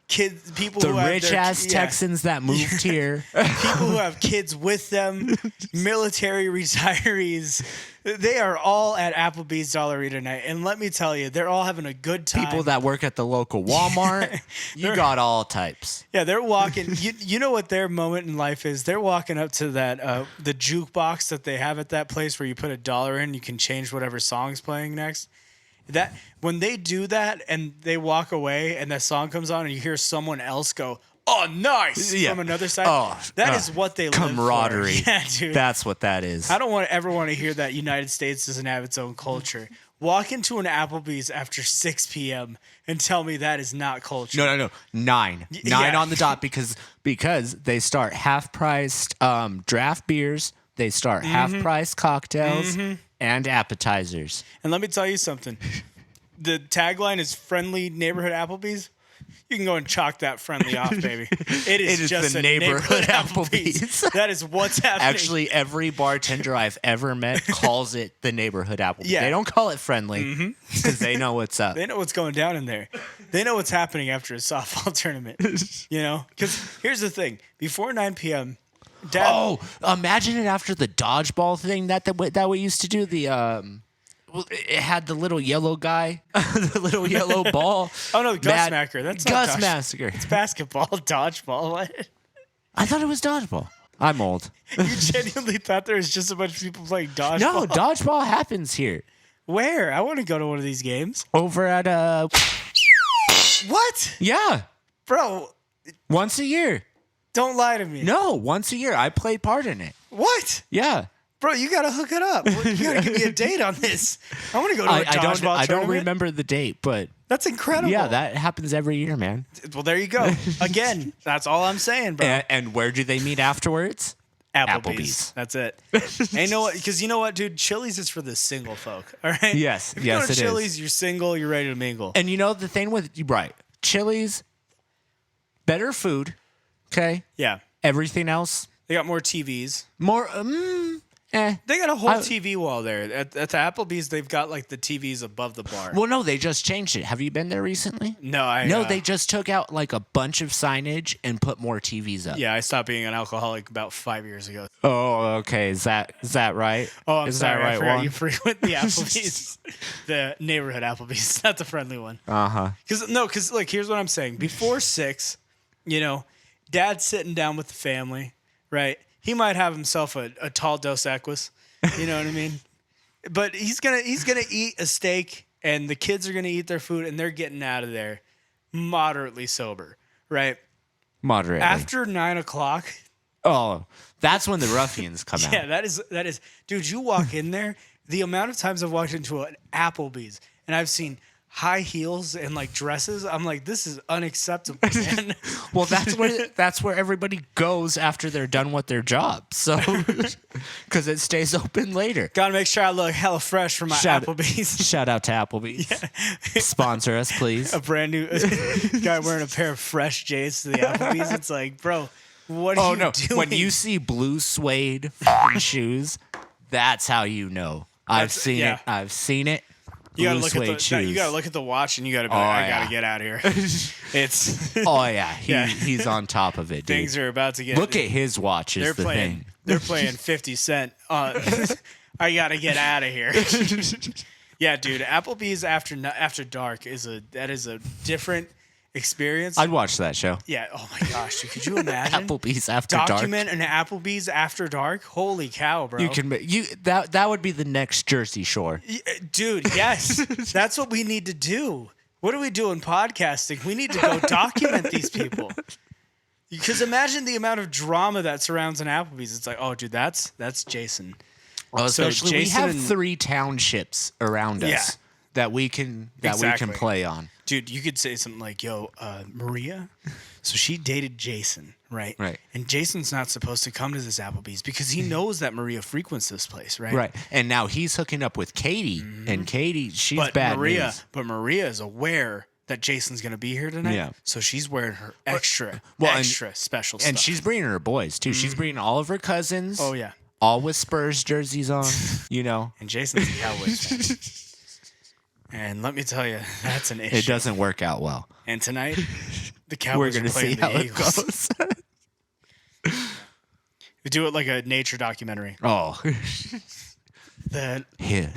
Speaker 1: people
Speaker 2: The
Speaker 1: who have
Speaker 2: rich
Speaker 1: their,
Speaker 2: ass
Speaker 1: yeah,
Speaker 2: Texans that moved here.
Speaker 1: people who have kids with them, military retirees. They are all at Applebee's Dollarita night, and let me tell you, they're all having a good time.
Speaker 2: People that work at the local Walmart. You got all types.
Speaker 1: Yeah, they're walking. You know what their moment in life is? They're walking up to that the jukebox that they have at that place where you put $1 in, you can change whatever song's playing next. That when they do that and they walk away and that song comes on and you hear someone else go, "Oh, nice!"
Speaker 2: Yeah.
Speaker 1: from another side.
Speaker 2: Oh,
Speaker 1: that is what they
Speaker 2: camaraderie.
Speaker 1: live for. Yeah, dude.
Speaker 2: That's what that is.
Speaker 1: I don't ever want to hear that United States doesn't have its own culture. Walk into an Applebee's after 6 p.m. and tell me that is not culture.
Speaker 2: No. 9
Speaker 1: yeah.
Speaker 2: on the dot because they start half priced draft beers. They start half priced cocktails and appetizers.
Speaker 1: And let me tell you something. The tagline is friendly neighborhood Applebee's. You can go and chalk that friendly off, baby. It is just
Speaker 2: the
Speaker 1: a
Speaker 2: neighborhood Applebee's.
Speaker 1: That is what's happening.
Speaker 2: Actually, every bartender I've ever met calls it the neighborhood Applebee's.
Speaker 1: Yeah.
Speaker 2: They don't call it friendly because they know what's up.
Speaker 1: They know what's going down in there. They know what's happening after a softball tournament. You know? Because here's the thing. Before 9 p.m., Dad...
Speaker 2: Oh, imagine it after the dodgeball thing that we used to do. It had the little yellow guy, the little yellow ball.
Speaker 1: Oh, no, Gus Macker. That's not
Speaker 2: Gus
Speaker 1: dodge-
Speaker 2: Massacre.
Speaker 1: It's basketball, dodgeball. What?
Speaker 2: I thought it was dodgeball. I'm old.
Speaker 1: You genuinely thought there was just a bunch of people playing dodgeball?
Speaker 2: No, dodgeball happens here.
Speaker 1: Where? I want to go to one of these games.
Speaker 2: Over at
Speaker 1: What?
Speaker 2: yeah,
Speaker 1: Bro,
Speaker 2: once a year.
Speaker 1: don't lie to me.
Speaker 2: No, once a year. I played part in it.
Speaker 1: What?
Speaker 2: Yeah.
Speaker 1: Bro, you gotta hook it up. You gotta give me a date on this. I want to go to a dodgeball
Speaker 2: I don't
Speaker 1: tournament.
Speaker 2: remember the date, but
Speaker 1: That's incredible.
Speaker 2: yeah, that happens every year, man.
Speaker 1: Well, there you go. Again, that's all I'm saying, bro.
Speaker 2: And where do they meet afterwards?
Speaker 1: Applebee's. That's it. And you know what? Because you know what, dude? Chili's is for the single folk. All right.
Speaker 2: Yes,
Speaker 1: If you go
Speaker 2: yes,
Speaker 1: to
Speaker 2: it
Speaker 1: Chili's,
Speaker 2: is.
Speaker 1: you're single. You're ready to mingle.
Speaker 2: And you know the thing with right, Chili's, better food, okay.
Speaker 1: Yeah.
Speaker 2: Everything else,
Speaker 1: They got more TVs.
Speaker 2: more.
Speaker 1: They got a whole
Speaker 2: I-
Speaker 1: TV wall there. At the Applebee's, they've got like the TVs above the bar.
Speaker 2: Well, no, they just changed it. Have you been there recently?
Speaker 1: No,
Speaker 2: No, they just took out like a bunch of signage and put more TVs up.
Speaker 1: Yeah, I stopped being an alcoholic about 5 years ago.
Speaker 2: Oh, okay. Is that right?
Speaker 1: Oh, I'm
Speaker 2: is
Speaker 1: sorry.
Speaker 2: that
Speaker 1: I
Speaker 2: right
Speaker 1: forgot
Speaker 2: one?
Speaker 1: you frequent the Applebee's, the neighborhood Applebee's, not the friendly one.
Speaker 2: Uh-huh.
Speaker 1: Because like here's what I'm saying. Before 6, Dad's sitting down with the family, right? He might have himself a tall Dos Equis, you know what I mean? But he's gonna eat a steak, and the kids are gonna eat their food, and they're getting out of there moderately sober, right?
Speaker 2: Moderately.
Speaker 1: After 9 o'clock.
Speaker 2: Oh, that's when the ruffians come out.
Speaker 1: Yeah, that is, dude. You walk in there. The amount of times I've walked into an Applebee's and I've seen high heels and like dresses, I'm like, this is unacceptable, man.
Speaker 2: Well, that's where everybody goes after they're done with their job. So, because it stays open later.
Speaker 1: Gotta make sure I look hella fresh for my Applebee's.
Speaker 2: Shout out to Applebee's. Sponsor us, please.
Speaker 1: A brand new guy wearing a pair of fresh J's to the Applebee's. It's like, bro, What are you doing?
Speaker 2: When you see blue suede fucking shoes, that's how you know. I've seen it. I've seen it.
Speaker 1: You gotta
Speaker 2: Blue
Speaker 1: look
Speaker 2: suede
Speaker 1: at the
Speaker 2: shoes.
Speaker 1: you gotta look at the watch and you gotta be like, I gotta get out of here. It's
Speaker 2: Oh yeah, he's on top of it, dude.
Speaker 1: things are about to get.
Speaker 2: Look at his watch. Is the thing.
Speaker 1: They're playing 50 Cent. I gotta get out of here. Yeah, dude. Applebee's after dark is a different experience.
Speaker 2: I'd watch that show.
Speaker 1: Yeah. Oh my gosh, dude, could you imagine?
Speaker 2: Applebee's after
Speaker 1: Document
Speaker 2: dark.
Speaker 1: an Applebee's after dark. Holy cow, bro!
Speaker 2: You can that would be the next Jersey Shore.
Speaker 1: Dude. Yes, that's what we need to do. What are we doing podcasting? We need to go document these people. Because imagine the amount of drama that surrounds an Applebee's. It's like, oh, dude, that's Jason.
Speaker 2: Well,
Speaker 1: So
Speaker 2: especially
Speaker 1: Jason
Speaker 2: we have
Speaker 1: and-
Speaker 2: 3 townships around us that we can
Speaker 1: Exactly.
Speaker 2: play on.
Speaker 1: Dude, you could say something like, yo, Maria, so she dated Jason, right?
Speaker 2: Right.
Speaker 1: And Jason's not supposed to come to this Applebee's because he knows that Maria frequents this place, right?
Speaker 2: Right. And now he's hooking up with Katie, and Katie, she's
Speaker 1: But
Speaker 2: bad
Speaker 1: Maria,
Speaker 2: news.
Speaker 1: but Maria is aware that Jason's going to be here tonight.
Speaker 2: Yeah.
Speaker 1: So she's wearing her extra special stuff.
Speaker 2: And she's bringing her boys, too. She's bringing all of her cousins.
Speaker 1: Oh, yeah.
Speaker 2: All with Spurs jerseys on, you know.
Speaker 1: And Jason's a Cowboys fan. And let me tell you, that's an issue.
Speaker 2: It doesn't work out well.
Speaker 1: And tonight, the
Speaker 2: We're
Speaker 1: Cowboys
Speaker 2: going
Speaker 1: are
Speaker 2: to see
Speaker 1: playing
Speaker 2: how
Speaker 1: the
Speaker 2: it
Speaker 1: Eagles.
Speaker 2: goes.
Speaker 1: We do it like a nature documentary.
Speaker 2: Oh.
Speaker 1: That
Speaker 2: Here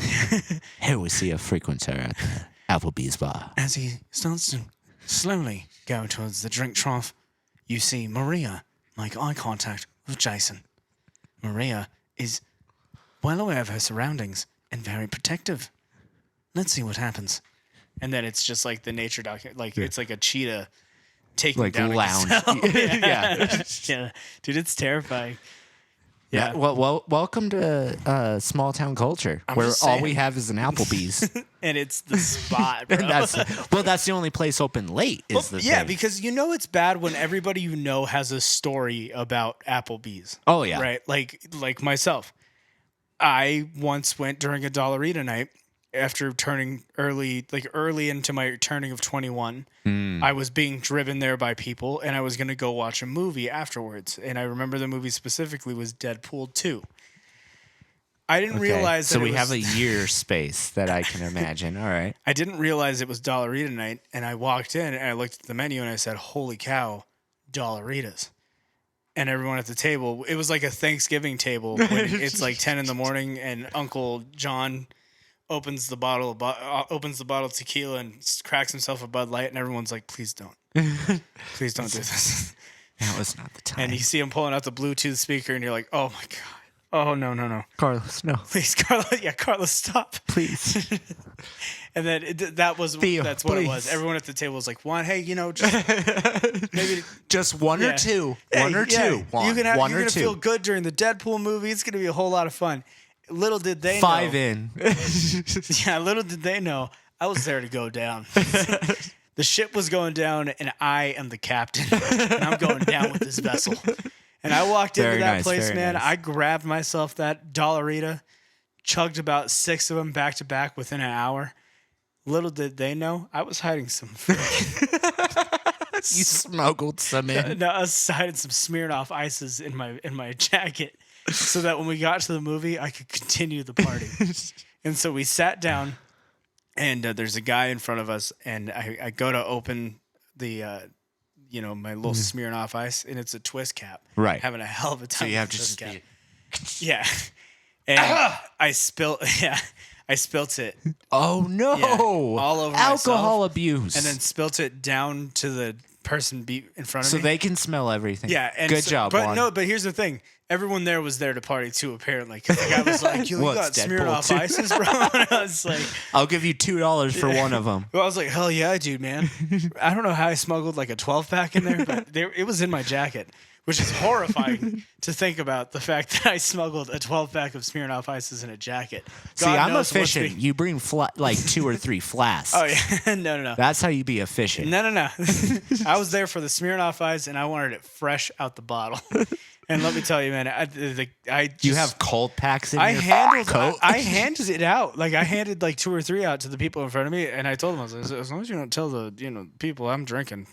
Speaker 2: we see a frequenter at the Applebee's bar.
Speaker 1: as he starts to slowly go towards the drink trough, you see Maria make eye contact with Jason. Maria is well aware of her surroundings and very protective. Let's see what happens. And then it's just like the nature it's like a cheetah taking
Speaker 2: Like
Speaker 1: down
Speaker 2: lounge.
Speaker 1: a gazelle.
Speaker 2: Yeah.
Speaker 1: Yeah. Dude, it's terrifying.
Speaker 2: Yeah. Well, welcome to small town culture, where
Speaker 1: just
Speaker 2: all
Speaker 1: saying.
Speaker 2: we have is an Applebee's.
Speaker 1: And it's the spot, bro.
Speaker 2: And that's the only place open late. Is the
Speaker 1: Yeah,
Speaker 2: thing.
Speaker 1: because you know it's bad when everybody you know has a story about Applebee's.
Speaker 2: Oh, yeah.
Speaker 1: Right? Like myself. I once went during a dollarita night after turning early into my turning of 21. I was being driven there by people and I was going to go watch a movie afterwards. And I remember the movie specifically was Deadpool 2. I didn't realize that
Speaker 2: so
Speaker 1: it
Speaker 2: we
Speaker 1: was,
Speaker 2: have a year space that I can imagine. All right.
Speaker 1: I didn't realize it was dollarita night, and I walked in and I looked at the menu and I said, "Holy cow, dollaritas!" And everyone at the table, it was like a Thanksgiving table. When it's like 10 in the morning, and Uncle John opens the bottle of tequila and cracks himself a Bud Light, and everyone's like, "Please don't, please don't do this."
Speaker 2: That was not the time.
Speaker 1: And you see him pulling out the Bluetooth speaker, and you're like, "Oh my god." Oh, no.
Speaker 2: Carlos, no.
Speaker 1: Please, Carlos. Yeah, Carlos, stop.
Speaker 2: Please.
Speaker 1: And then that's what
Speaker 2: Theo,
Speaker 1: it was.
Speaker 2: please.
Speaker 1: Everyone at the table was like, "Juan, hey, just maybe
Speaker 2: Just one or two.
Speaker 1: Hey,
Speaker 2: One or two. Juan.
Speaker 1: You're gonna
Speaker 2: two.
Speaker 1: feel good during the Deadpool movie. It's gonna be a whole lot of fun." Little did they
Speaker 2: 5
Speaker 1: know.
Speaker 2: in.
Speaker 1: Yeah, little did they know I was there to go down. The ship was going down, and I am the captain, and I'm going down with this vessel. And I walked into
Speaker 2: Very
Speaker 1: that
Speaker 2: nice,
Speaker 1: place,
Speaker 2: very
Speaker 1: man.
Speaker 2: nice.
Speaker 1: I grabbed myself that dollarita, chugged about 6 of them back to back within an hour. Little did they know, I was hiding some.
Speaker 2: You smuggled some in.
Speaker 1: No, I was hiding some Smirnoff ices in my jacket, so that when we got to the movie, I could continue the party. And so we sat down, and there's a guy in front of us, and I go to open the. My little Smirnoff ice, and it's a twist cap.
Speaker 2: Right.
Speaker 1: Having a hell of a time.
Speaker 2: So you have
Speaker 1: with
Speaker 2: to
Speaker 1: the twist
Speaker 2: just
Speaker 1: cap. Yeah. And I spilt it.
Speaker 2: Oh no!
Speaker 1: Yeah, all over
Speaker 2: alcohol
Speaker 1: myself,
Speaker 2: abuse,
Speaker 1: and then spilt it down to the person in front of
Speaker 2: so
Speaker 1: me.
Speaker 2: they can smell everything.
Speaker 1: Yeah, and
Speaker 2: good job.
Speaker 1: But
Speaker 2: Juan.
Speaker 1: but here's the thing: everyone there was there to party too, apparently. Because the guy was like, "You got
Speaker 2: What's Deadpool
Speaker 1: Smirnoff
Speaker 2: 2?
Speaker 1: ices, bro?" And I was like,
Speaker 2: I'll give you $2 for one of them.
Speaker 1: "Well, I was like, hell yeah, dude, man." I don't know how I smuggled like a 12-pack in there, but it was in my jacket, which is horrifying to think about. The fact that I smuggled a 12-pack of Smirnoff ices in a jacket.
Speaker 2: See,
Speaker 1: God
Speaker 2: I'm
Speaker 1: knows what's
Speaker 2: efficient. You bring like 2 or 3 flasks.
Speaker 1: Oh yeah, no.
Speaker 2: That's how you be efficient.
Speaker 1: No. I was there for the Smirnoff Ice, and I wanted it fresh out the bottle. And let me tell you, man,
Speaker 2: You have cold packs in
Speaker 1: I
Speaker 2: your
Speaker 1: handled
Speaker 2: coat?
Speaker 1: I handed it out. Like I handed like 2 or 3 out to the people in front of me, and I told them, I was like, as long as you don't tell the people I'm drinking,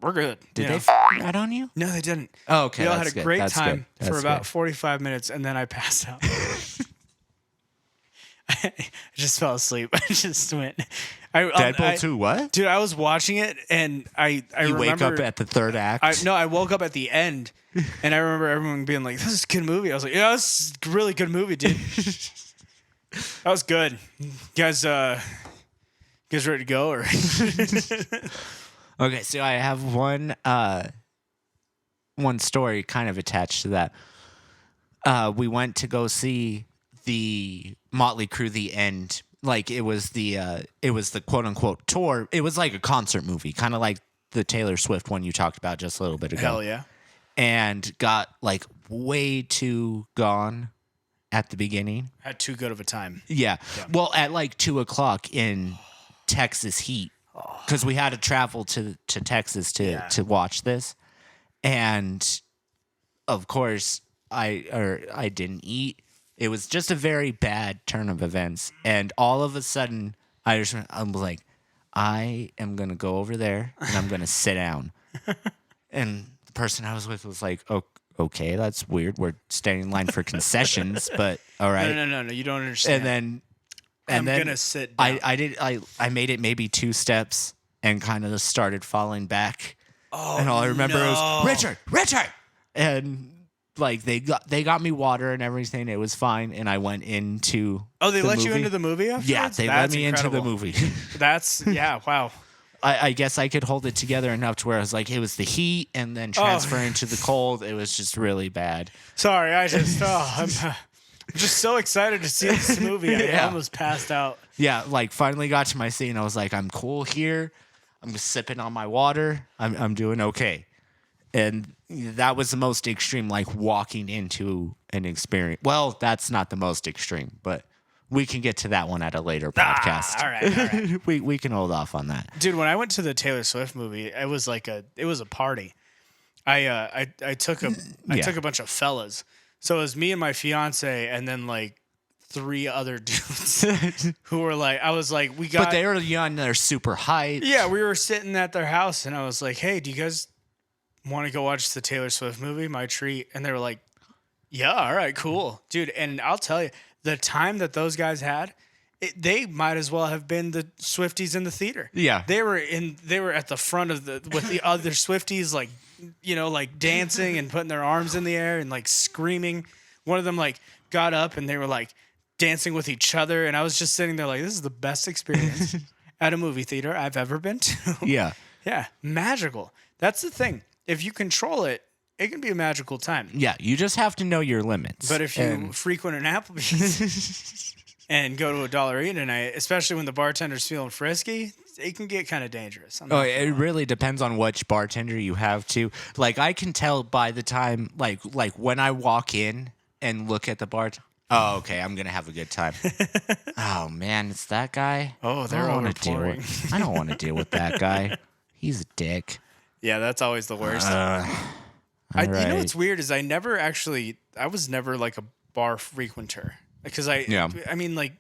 Speaker 1: we're good.
Speaker 2: Did
Speaker 1: you
Speaker 2: they
Speaker 1: know?
Speaker 2: rat on you?
Speaker 1: No, they didn't.
Speaker 2: Oh, okay.
Speaker 1: We all
Speaker 2: that's
Speaker 1: had a
Speaker 2: good.
Speaker 1: great
Speaker 2: That's
Speaker 1: time
Speaker 2: good.
Speaker 1: for
Speaker 2: That's
Speaker 1: about
Speaker 2: good.
Speaker 1: 45 minutes, and then I passed out. I just fell asleep. I just went.
Speaker 2: Deadpool 2, what?
Speaker 1: Dude, I was watching it, and I
Speaker 2: You wake
Speaker 1: remember,
Speaker 2: up at the third act?
Speaker 1: I woke up at the end, and I remember everyone being like, "This is a good movie." I was like, "Yeah, this is a really good movie, dude." That was good. You guys ready to go? Or
Speaker 2: Okay, so I have one story kind of attached to that. We went to go see the Motley Crue The End. Like it was the quote unquote tour. It was like a concert movie, kind of like the Taylor Swift one you talked about just a little bit ago.
Speaker 1: hell yeah.
Speaker 2: And got like way too gone at the beginning.
Speaker 1: Had too good of a time.
Speaker 2: Yeah. Well, at like 2:00 in Texas heat, because we had to travel to Texas to watch this, and of course I didn't eat. It was just a very bad turn of events, and all of a sudden I was like, I am gonna go over there and I'm gonna sit down, and the person I was with was like, oh. Okay, that's weird. We're standing in line for concessions, but all right.
Speaker 1: No. You don't understand.
Speaker 2: And
Speaker 1: I'm
Speaker 2: then
Speaker 1: gonna sit down.
Speaker 2: I made it maybe 2 steps and kind of started falling back.
Speaker 1: Oh,
Speaker 2: and all I remember
Speaker 1: no.
Speaker 2: was Richard, and like they got me water and everything. It was fine, and I went into.
Speaker 1: Oh, they let you
Speaker 2: movie.
Speaker 1: into the movie afterwards?
Speaker 2: Yeah, they let me into the movie.
Speaker 1: That's wow.
Speaker 2: I guess I could hold it together enough to where I was like, it was the heat and then transferring to the cold. It was just really bad.
Speaker 1: Sorry, I'm just so excited to see this movie. I almost passed out.
Speaker 2: Yeah, like finally got to my seat and I was like, I'm cool here. I'm just sipping on my water. I'm doing okay. And that was the most extreme, like walking into an experience. Well, that's not the most extreme, but we can get to that one at a later podcast.
Speaker 1: All right.
Speaker 2: we can hold off on that.
Speaker 1: Dude, when I went to the Taylor Swift movie, it was a party. I took a bunch of fellas. So it was me and my fiance and then like 3 other dudes who were like, I was like,
Speaker 2: But they were young, they're super hyped.
Speaker 1: Yeah, we were sitting at their house and I was like, hey, do you guys want to go watch the Taylor Swift movie? My treat. And they were like, yeah, all right, cool. Dude, and I'll tell you, the time that those guys had, they might as well have been the Swifties in the theater.
Speaker 2: Yeah.
Speaker 1: They were at the front with the other Swifties, like, like dancing and putting their arms in the air and like screaming. One of them like got up and they were like dancing with each other. And I was just sitting there like, this is the best experience at a movie theater I've ever been to.
Speaker 2: Yeah.
Speaker 1: Yeah. Magical. That's the thing. If you control it, it can be a magical time.
Speaker 2: Yeah, you just have to know your limits.
Speaker 1: But if you frequent an Applebee's and go to a Dollarita night, especially when the bartender's feeling frisky, it can get kind of dangerous.
Speaker 2: It really depends on which bartender you have too. Like I can tell by the time, like when I walk in and look at the bar. Oh, okay, I'm gonna have a good time. Oh man, it's that guy.
Speaker 1: Oh, they're overpowering.
Speaker 2: I don't want to deal with that guy. He's a dick.
Speaker 1: Yeah, that's always the worst. You know what's weird is I was never like a bar frequenter because I mean like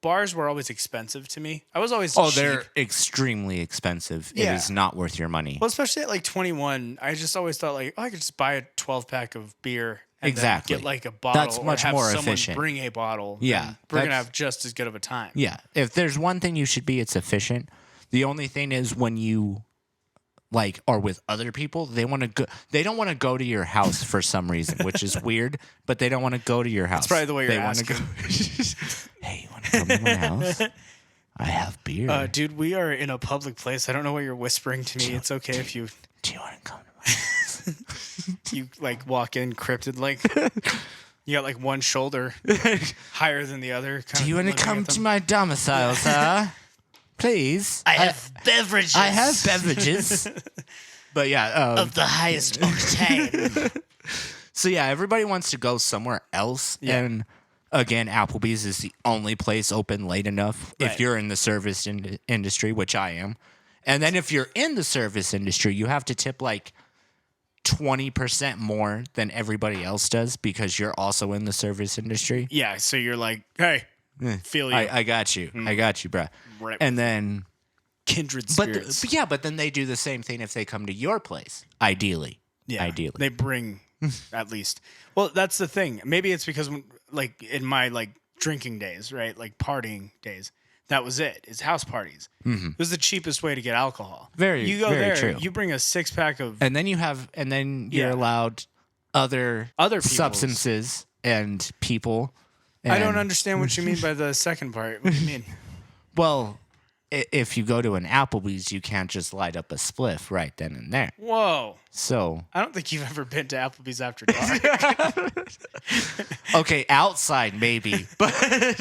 Speaker 1: bars were always expensive to me. I was always cheap.
Speaker 2: They're extremely expensive.
Speaker 1: Yeah.
Speaker 2: It is not worth your money.
Speaker 1: Well, especially at like 21, I just always thought like, I could just buy a 12-pack of beer and then get like a bottle.
Speaker 2: That's much
Speaker 1: or have
Speaker 2: more
Speaker 1: someone
Speaker 2: efficient.
Speaker 1: Bring a bottle.
Speaker 2: Yeah,
Speaker 1: we're gonna have just as good of a time.
Speaker 2: Yeah, if there's one thing you should be, it's efficient. The only thing is when you like are with other people, they want to go. They don't want to go to your house for some reason, which is weird. But they don't want to go to your house.
Speaker 1: That's probably the way you're
Speaker 2: they
Speaker 1: asking.
Speaker 2: Hey, you want to come to my house? I have beer.
Speaker 1: Dude, we are in a public place. I don't know what you're whispering to me. It's okay if you.
Speaker 2: Do you want to come to my house?
Speaker 1: You like walk in cryptid like. You got like one shoulder higher than the other.
Speaker 2: Do you want to come to my domicile, sir? Please.
Speaker 1: I have beverages.
Speaker 2: I have beverages. But yeah.
Speaker 1: Of the highest octane.
Speaker 2: So yeah, everybody wants to go somewhere else. Yeah. And again, Applebee's is the only place open late enough if you're in the service industry, which I am. And then if you're in the service industry, you have to tip like 20% more than everybody else does because you're also in the service industry.
Speaker 1: Yeah, so you're like, hey, feel you.
Speaker 2: I got you. I got you, bro.
Speaker 1: Right.
Speaker 2: And then
Speaker 1: kindred
Speaker 2: But,
Speaker 1: spirits.
Speaker 2: but then they do the same thing if they come to your place. Ideally. Ideally.
Speaker 1: They bring at least. Well, that's the thing. Maybe it's because like in my like drinking days, right? Like partying days. That was it. It's house parties. Mm-hmm. It was the cheapest way to get alcohol.
Speaker 2: You go
Speaker 1: there,
Speaker 2: true.
Speaker 1: you bring a 6-pack of,
Speaker 2: and then you're allowed other
Speaker 1: people's
Speaker 2: substances and people. And,
Speaker 1: I don't understand what you mean by the second part. What do you mean?
Speaker 2: Well, if you go to an Applebee's, you can't just light up a spliff right then and there.
Speaker 1: Whoa.
Speaker 2: So
Speaker 1: I don't think you've ever been to Applebee's after dark.
Speaker 2: okay, outside maybe, but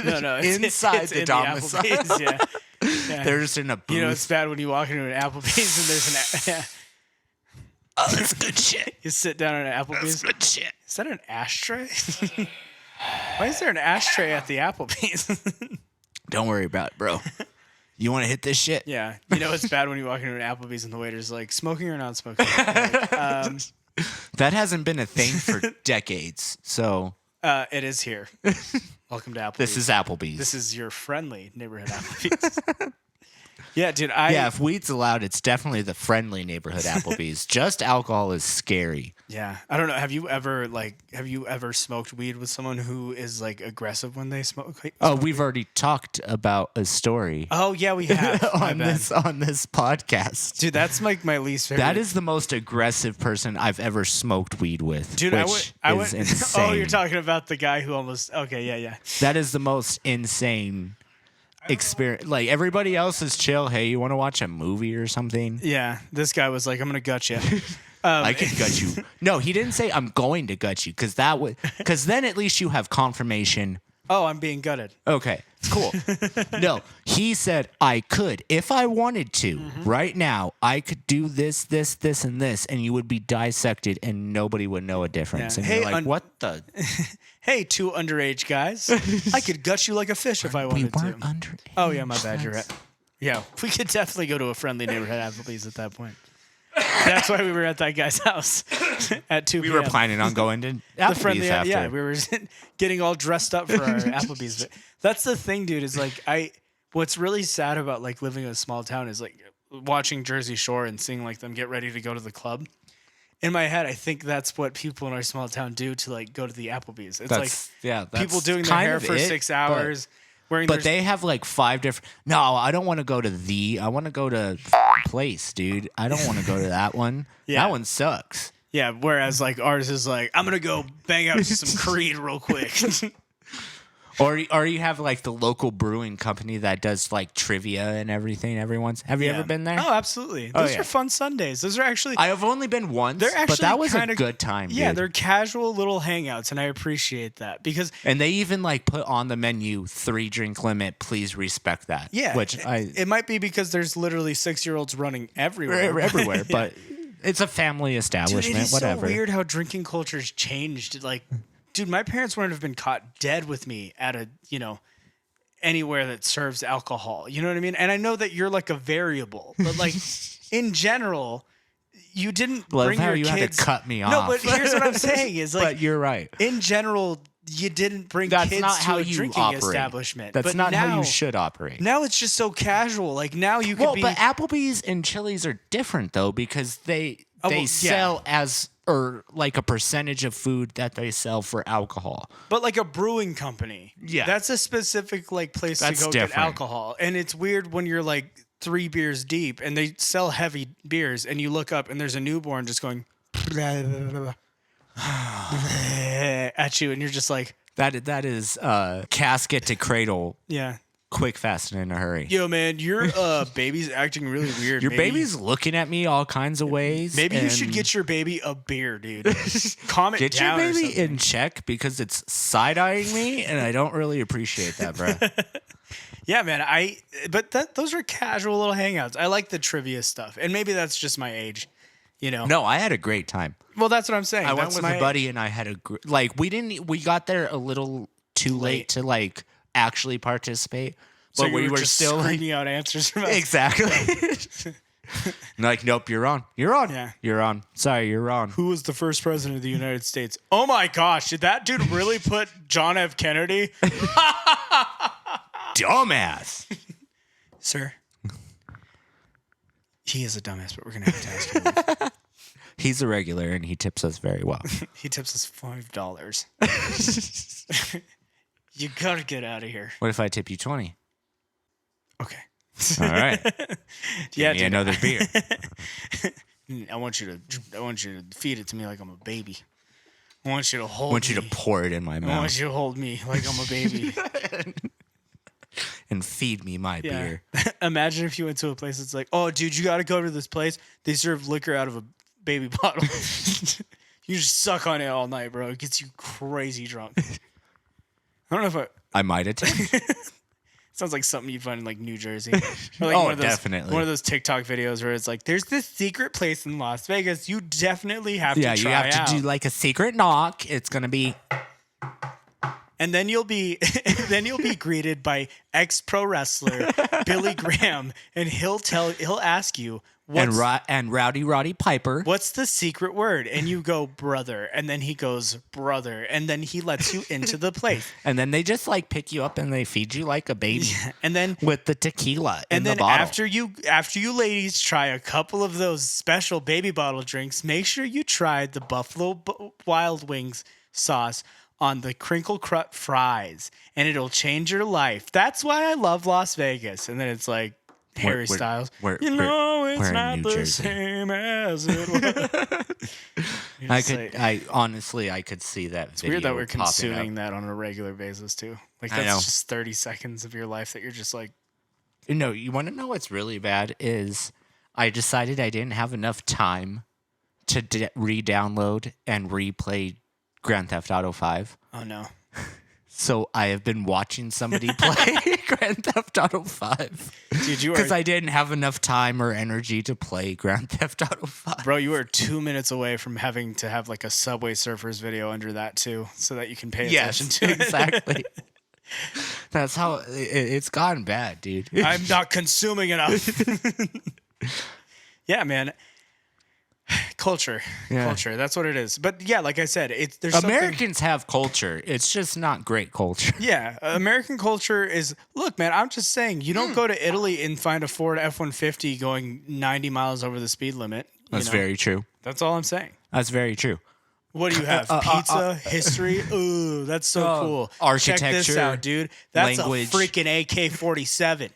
Speaker 1: no,
Speaker 2: inside
Speaker 1: it's
Speaker 2: the
Speaker 1: in
Speaker 2: domicile.
Speaker 1: The Applebee's, yeah.
Speaker 2: There's in a booth.
Speaker 1: You know, it's bad when you walk into an Applebee's and there's an.
Speaker 2: Oh, that's good shit.
Speaker 1: You sit down at an Applebee's.
Speaker 2: That's good shit.
Speaker 1: Is that an ashtray? Why is there an ashtray at the Applebee's?
Speaker 2: Don't worry about it, bro. You want to hit this shit?
Speaker 1: Yeah. You know it's bad when you walk into an Applebee's and the waiter's like, smoking or not smoking? Like,
Speaker 2: that hasn't been a thing for decades. So
Speaker 1: it is here. Welcome to Applebee's.
Speaker 2: this is Applebee's.
Speaker 1: This is your friendly neighborhood Applebee's. Yeah, dude.
Speaker 2: If weed's allowed, it's definitely the friendly neighborhood Applebee's. Just alcohol is scary.
Speaker 1: Yeah, I don't know. Have you ever smoked weed with someone who is like aggressive when they smoke?
Speaker 2: Oh, we've already talked about a story.
Speaker 1: Oh yeah, we have
Speaker 2: on this podcast,
Speaker 1: dude. That's like my least favorite.
Speaker 2: That is the most aggressive person I've ever smoked weed with.
Speaker 1: Dude,
Speaker 2: which
Speaker 1: I would.
Speaker 2: is insane.
Speaker 1: Oh, you're talking about the guy who almost. Okay, yeah.
Speaker 2: That is the most insane experience. Like everybody else is chill. Hey, you want to watch a movie or something?
Speaker 1: Yeah, this guy was like, "I'm gonna gut you."
Speaker 2: I could gut you. No, he didn't say I'm going to gut you because then at least you have confirmation.
Speaker 1: Oh, I'm being gutted.
Speaker 2: Okay, cool. No, he said I could if I wanted to. Right now, I could do this, this, this, and this, and you would be dissected, and nobody would know a difference.
Speaker 1: Yeah.
Speaker 2: And you're like, what the?
Speaker 1: Hey, 2 underage guys, I could gut you like a fish if I wanted
Speaker 2: we weren't
Speaker 1: to.
Speaker 2: Underage.
Speaker 1: Oh yeah, my bad. You're right. Yeah, we could definitely go to a friendly neighborhood Applebee's at that point. That's why we were at that guy's house at 2 p.m.
Speaker 2: We were planning on going to Applebee's after.
Speaker 1: Yeah, we were getting all dressed up for our Applebee's. That's the thing, dude. Is like what's really sad about like living in a small town is like watching Jersey Shore and seeing like them get ready to go to the club. In my head, I think that's what people in our small town do to like go to the Applebee's. It's
Speaker 2: that's
Speaker 1: people doing their hair for 6 hours.
Speaker 2: But they have like 5 different. No, I don't want to go to I want to go to place, dude. I don't want to go to that one.
Speaker 1: Yeah.
Speaker 2: That one sucks.
Speaker 1: Yeah, whereas like ours is like, I'm gonna go bang out some Creed real quick.
Speaker 2: Or you have like the local brewing company that does like trivia and everything every once. Have you ever been there?
Speaker 1: Oh, absolutely. Those are fun Sundays. Those are actually.
Speaker 2: I have only been once, but that was a good time.
Speaker 1: Yeah,
Speaker 2: dude.
Speaker 1: they're casual little hangouts, and I appreciate that because.
Speaker 2: And they even like put on the menu 3-drink limit. Please respect that.
Speaker 1: Yeah, it might be because there's literally 6-year-olds running everywhere.
Speaker 2: Everywhere, but it's a family establishment.
Speaker 1: Dude, it is
Speaker 2: whatever.
Speaker 1: So weird how drinking culture's changed. Like. Dude, my parents wouldn't have been caught dead with me at anywhere that serves alcohol. You know what I mean? And I know that you're like a variable, but like in general, you didn't bring your
Speaker 2: kids.
Speaker 1: Had to
Speaker 2: cut me off.
Speaker 1: No, but here's what I'm saying is like,
Speaker 2: but you're right.
Speaker 1: In general, you didn't bring kids to a drinking establishment.
Speaker 2: That's not how you should operate.
Speaker 1: Now it's just so casual. Like now you could be.
Speaker 2: But Applebee's and Chili's are different though because they sell as. Or like a percentage of food that they sell for alcohol.
Speaker 1: But like a brewing company.
Speaker 2: Yeah.
Speaker 1: That's a specific like place to go get alcohol. And it's weird when you're like 3 beers deep and they sell heavy beers and you look up and there's a newborn just going at you and you're just like
Speaker 2: that is casket to cradle.
Speaker 1: Yeah.
Speaker 2: Quick, fast, and in a hurry.
Speaker 1: Yo, man, your baby's acting really weird.
Speaker 2: Your baby's looking at me all kinds of ways.
Speaker 1: Maybe you should get your baby a beer, dude. Calm it
Speaker 2: get
Speaker 1: down.
Speaker 2: Get your baby in check because it's side-eyeing me, and I don't really appreciate that, bro.
Speaker 1: Yeah, man. But those are casual little hangouts. I like the trivia stuff, and maybe that's just my age. You know?
Speaker 2: No, I had a great time.
Speaker 1: Well, that's what I'm saying.
Speaker 2: I went with a buddy, and I had we got there a little too late to like. Actually participate,
Speaker 1: but
Speaker 2: so we were
Speaker 1: just
Speaker 2: still
Speaker 1: screaming out answers from us.
Speaker 2: Exactly. Like, nope, you're on. You're on.
Speaker 1: Yeah.
Speaker 2: You're on. Sorry, you're on.
Speaker 1: Who was the first president of the United States? Oh my gosh, did that dude really put John F. Kennedy?
Speaker 2: Dumbass.
Speaker 1: Sir, He is a dumbass, but we're gonna have to ask him. to leave.
Speaker 2: He's a regular, and he tips us very well.
Speaker 1: He tips us $5. You gotta get out of here.
Speaker 2: What if I tip you 20?
Speaker 1: Okay.
Speaker 2: All right.
Speaker 1: Yeah,
Speaker 2: Give me
Speaker 1: dude.
Speaker 2: another beer.
Speaker 1: I want you to feed it to me like I'm a baby. I want you to hold
Speaker 2: I want you to
Speaker 1: me.
Speaker 2: pour it in my
Speaker 1: I
Speaker 2: mouth
Speaker 1: want you to hold me like I'm a baby.
Speaker 2: and feed me my
Speaker 1: Yeah.
Speaker 2: beer.
Speaker 1: Imagine if you went to a place that's like, oh, dude, you got to go to this place. They serve liquor out of a baby bottle. You just suck on it all night, bro. It gets you crazy drunk. I don't know if
Speaker 2: I might attempt.
Speaker 1: sounds like something you'd find in like New Jersey. Or like
Speaker 2: Oh,
Speaker 1: one of those,
Speaker 2: definitely.
Speaker 1: One of those TikTok videos where it's like, there's this secret place in Las Vegas. You definitely have to
Speaker 2: Yeah,
Speaker 1: try
Speaker 2: you have
Speaker 1: out.
Speaker 2: to do like a secret knock. It's gonna be
Speaker 1: And then you'll be greeted by ex-pro wrestler Billy Graham, and he'll ask you
Speaker 2: and Rowdy Roddy Piper.
Speaker 1: what's the secret word, and you go brother, and then he goes brother, and then he lets you into the place,
Speaker 2: And then they just like pick you up and they feed you like a baby
Speaker 1: and then
Speaker 2: with the tequila in
Speaker 1: and
Speaker 2: the
Speaker 1: then
Speaker 2: bottle.
Speaker 1: after you ladies try a couple of those special baby bottle drinks, make sure you try the Buffalo Wild Wings sauce on the crinkle cut fries, and it'll change your life. That's why I love Las Vegas. And then it's like Harry Styles.
Speaker 2: we're
Speaker 1: It's
Speaker 2: in
Speaker 1: not
Speaker 2: New
Speaker 1: the
Speaker 2: Jersey.
Speaker 1: same as it was.
Speaker 2: I could see that.
Speaker 1: It's weird that we're
Speaker 2: popping up.
Speaker 1: consuming that on a regular basis too. Like
Speaker 2: I
Speaker 1: that's
Speaker 2: know.
Speaker 1: just 30 seconds of your life that you're just like,
Speaker 2: No, you want to know what's really bad is I decided I didn't have enough time to re-download and replay Grand Theft Auto 5.
Speaker 1: oh no.
Speaker 2: So I have been watching somebody play Grand Theft Auto 5
Speaker 1: Dude, you
Speaker 2: because
Speaker 1: are
Speaker 2: I didn't have enough time or energy to play Grand Theft Auto 5.
Speaker 1: Bro, you are 2 minutes away from having to have like a Subway Surfers video under that too, so that you can pay attention
Speaker 2: Yes,
Speaker 1: to it.
Speaker 2: exactly. That's how it's gotten bad, dude.
Speaker 1: I'm not consuming enough. Yeah, man. Culture. That's what it is. But yeah, like I said, there's
Speaker 2: Americans have culture. It's just not great culture.
Speaker 1: Yeah, American culture is. Look, man, I'm just saying, you don't go to Italy and find a Ford F-150 going 90 miles over the speed limit.
Speaker 2: That's very true.
Speaker 1: That's all I'm saying.
Speaker 2: That's very true.
Speaker 1: What do you have? Pizza, history. Ooh, that's so cool. Check this
Speaker 2: architecture,
Speaker 1: out, dude. That's
Speaker 2: language.
Speaker 1: a freaking AK-47.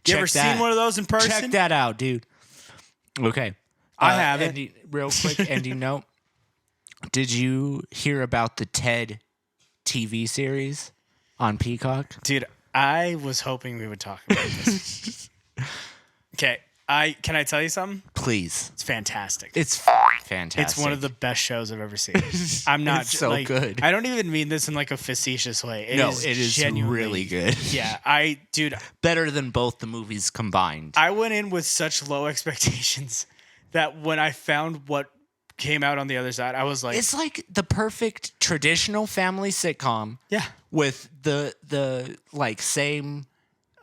Speaker 1: You ever
Speaker 2: that.
Speaker 1: seen one of those in person?
Speaker 2: Check that out, dude. Okay.
Speaker 1: I haven't.
Speaker 2: Real quick, ending note. Did you hear about the Ted TV series on Peacock?
Speaker 1: Dude, I was hoping we would talk about this. Okay, can I tell you something?
Speaker 2: Please.
Speaker 1: It's fantastic.
Speaker 2: It's fantastic.
Speaker 1: It's one of the best shows I've ever seen. I'm not
Speaker 2: It's so good.
Speaker 1: I don't even mean this in like a facetious way. It is genuinely
Speaker 2: really good.
Speaker 1: Yeah, dude,
Speaker 2: Better than both the movies combined.
Speaker 1: I went in with such low expectations that when I found what came out on the other side, I was like,
Speaker 2: It's like the perfect traditional family sitcom
Speaker 1: yeah,
Speaker 2: with the like same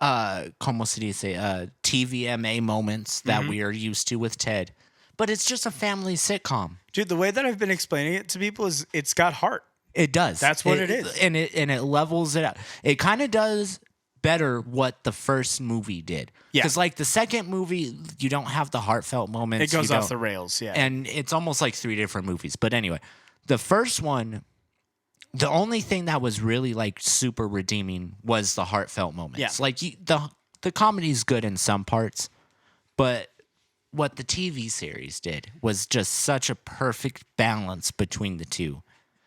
Speaker 2: como se dice TVMA moments that we are used to with Ted. But it's just a family sitcom.
Speaker 1: dude. The way that I've been explaining it to people is it's got heart.
Speaker 2: It does.
Speaker 1: That's what it is.
Speaker 2: And it levels it out. It kind of does better what the first movie did.
Speaker 1: Yeah.
Speaker 2: Because like the second movie, you don't have the heartfelt moments.
Speaker 1: It goes
Speaker 2: you
Speaker 1: off
Speaker 2: don't-
Speaker 1: the rails. Yeah,
Speaker 2: And it's almost like three different movies. But anyway, the first one, the only thing that was really like super redeeming was the heartfelt moments.
Speaker 1: Yeah.
Speaker 2: Like the comedy's good in some parts, but what the TV series did was just such a perfect balance between the two.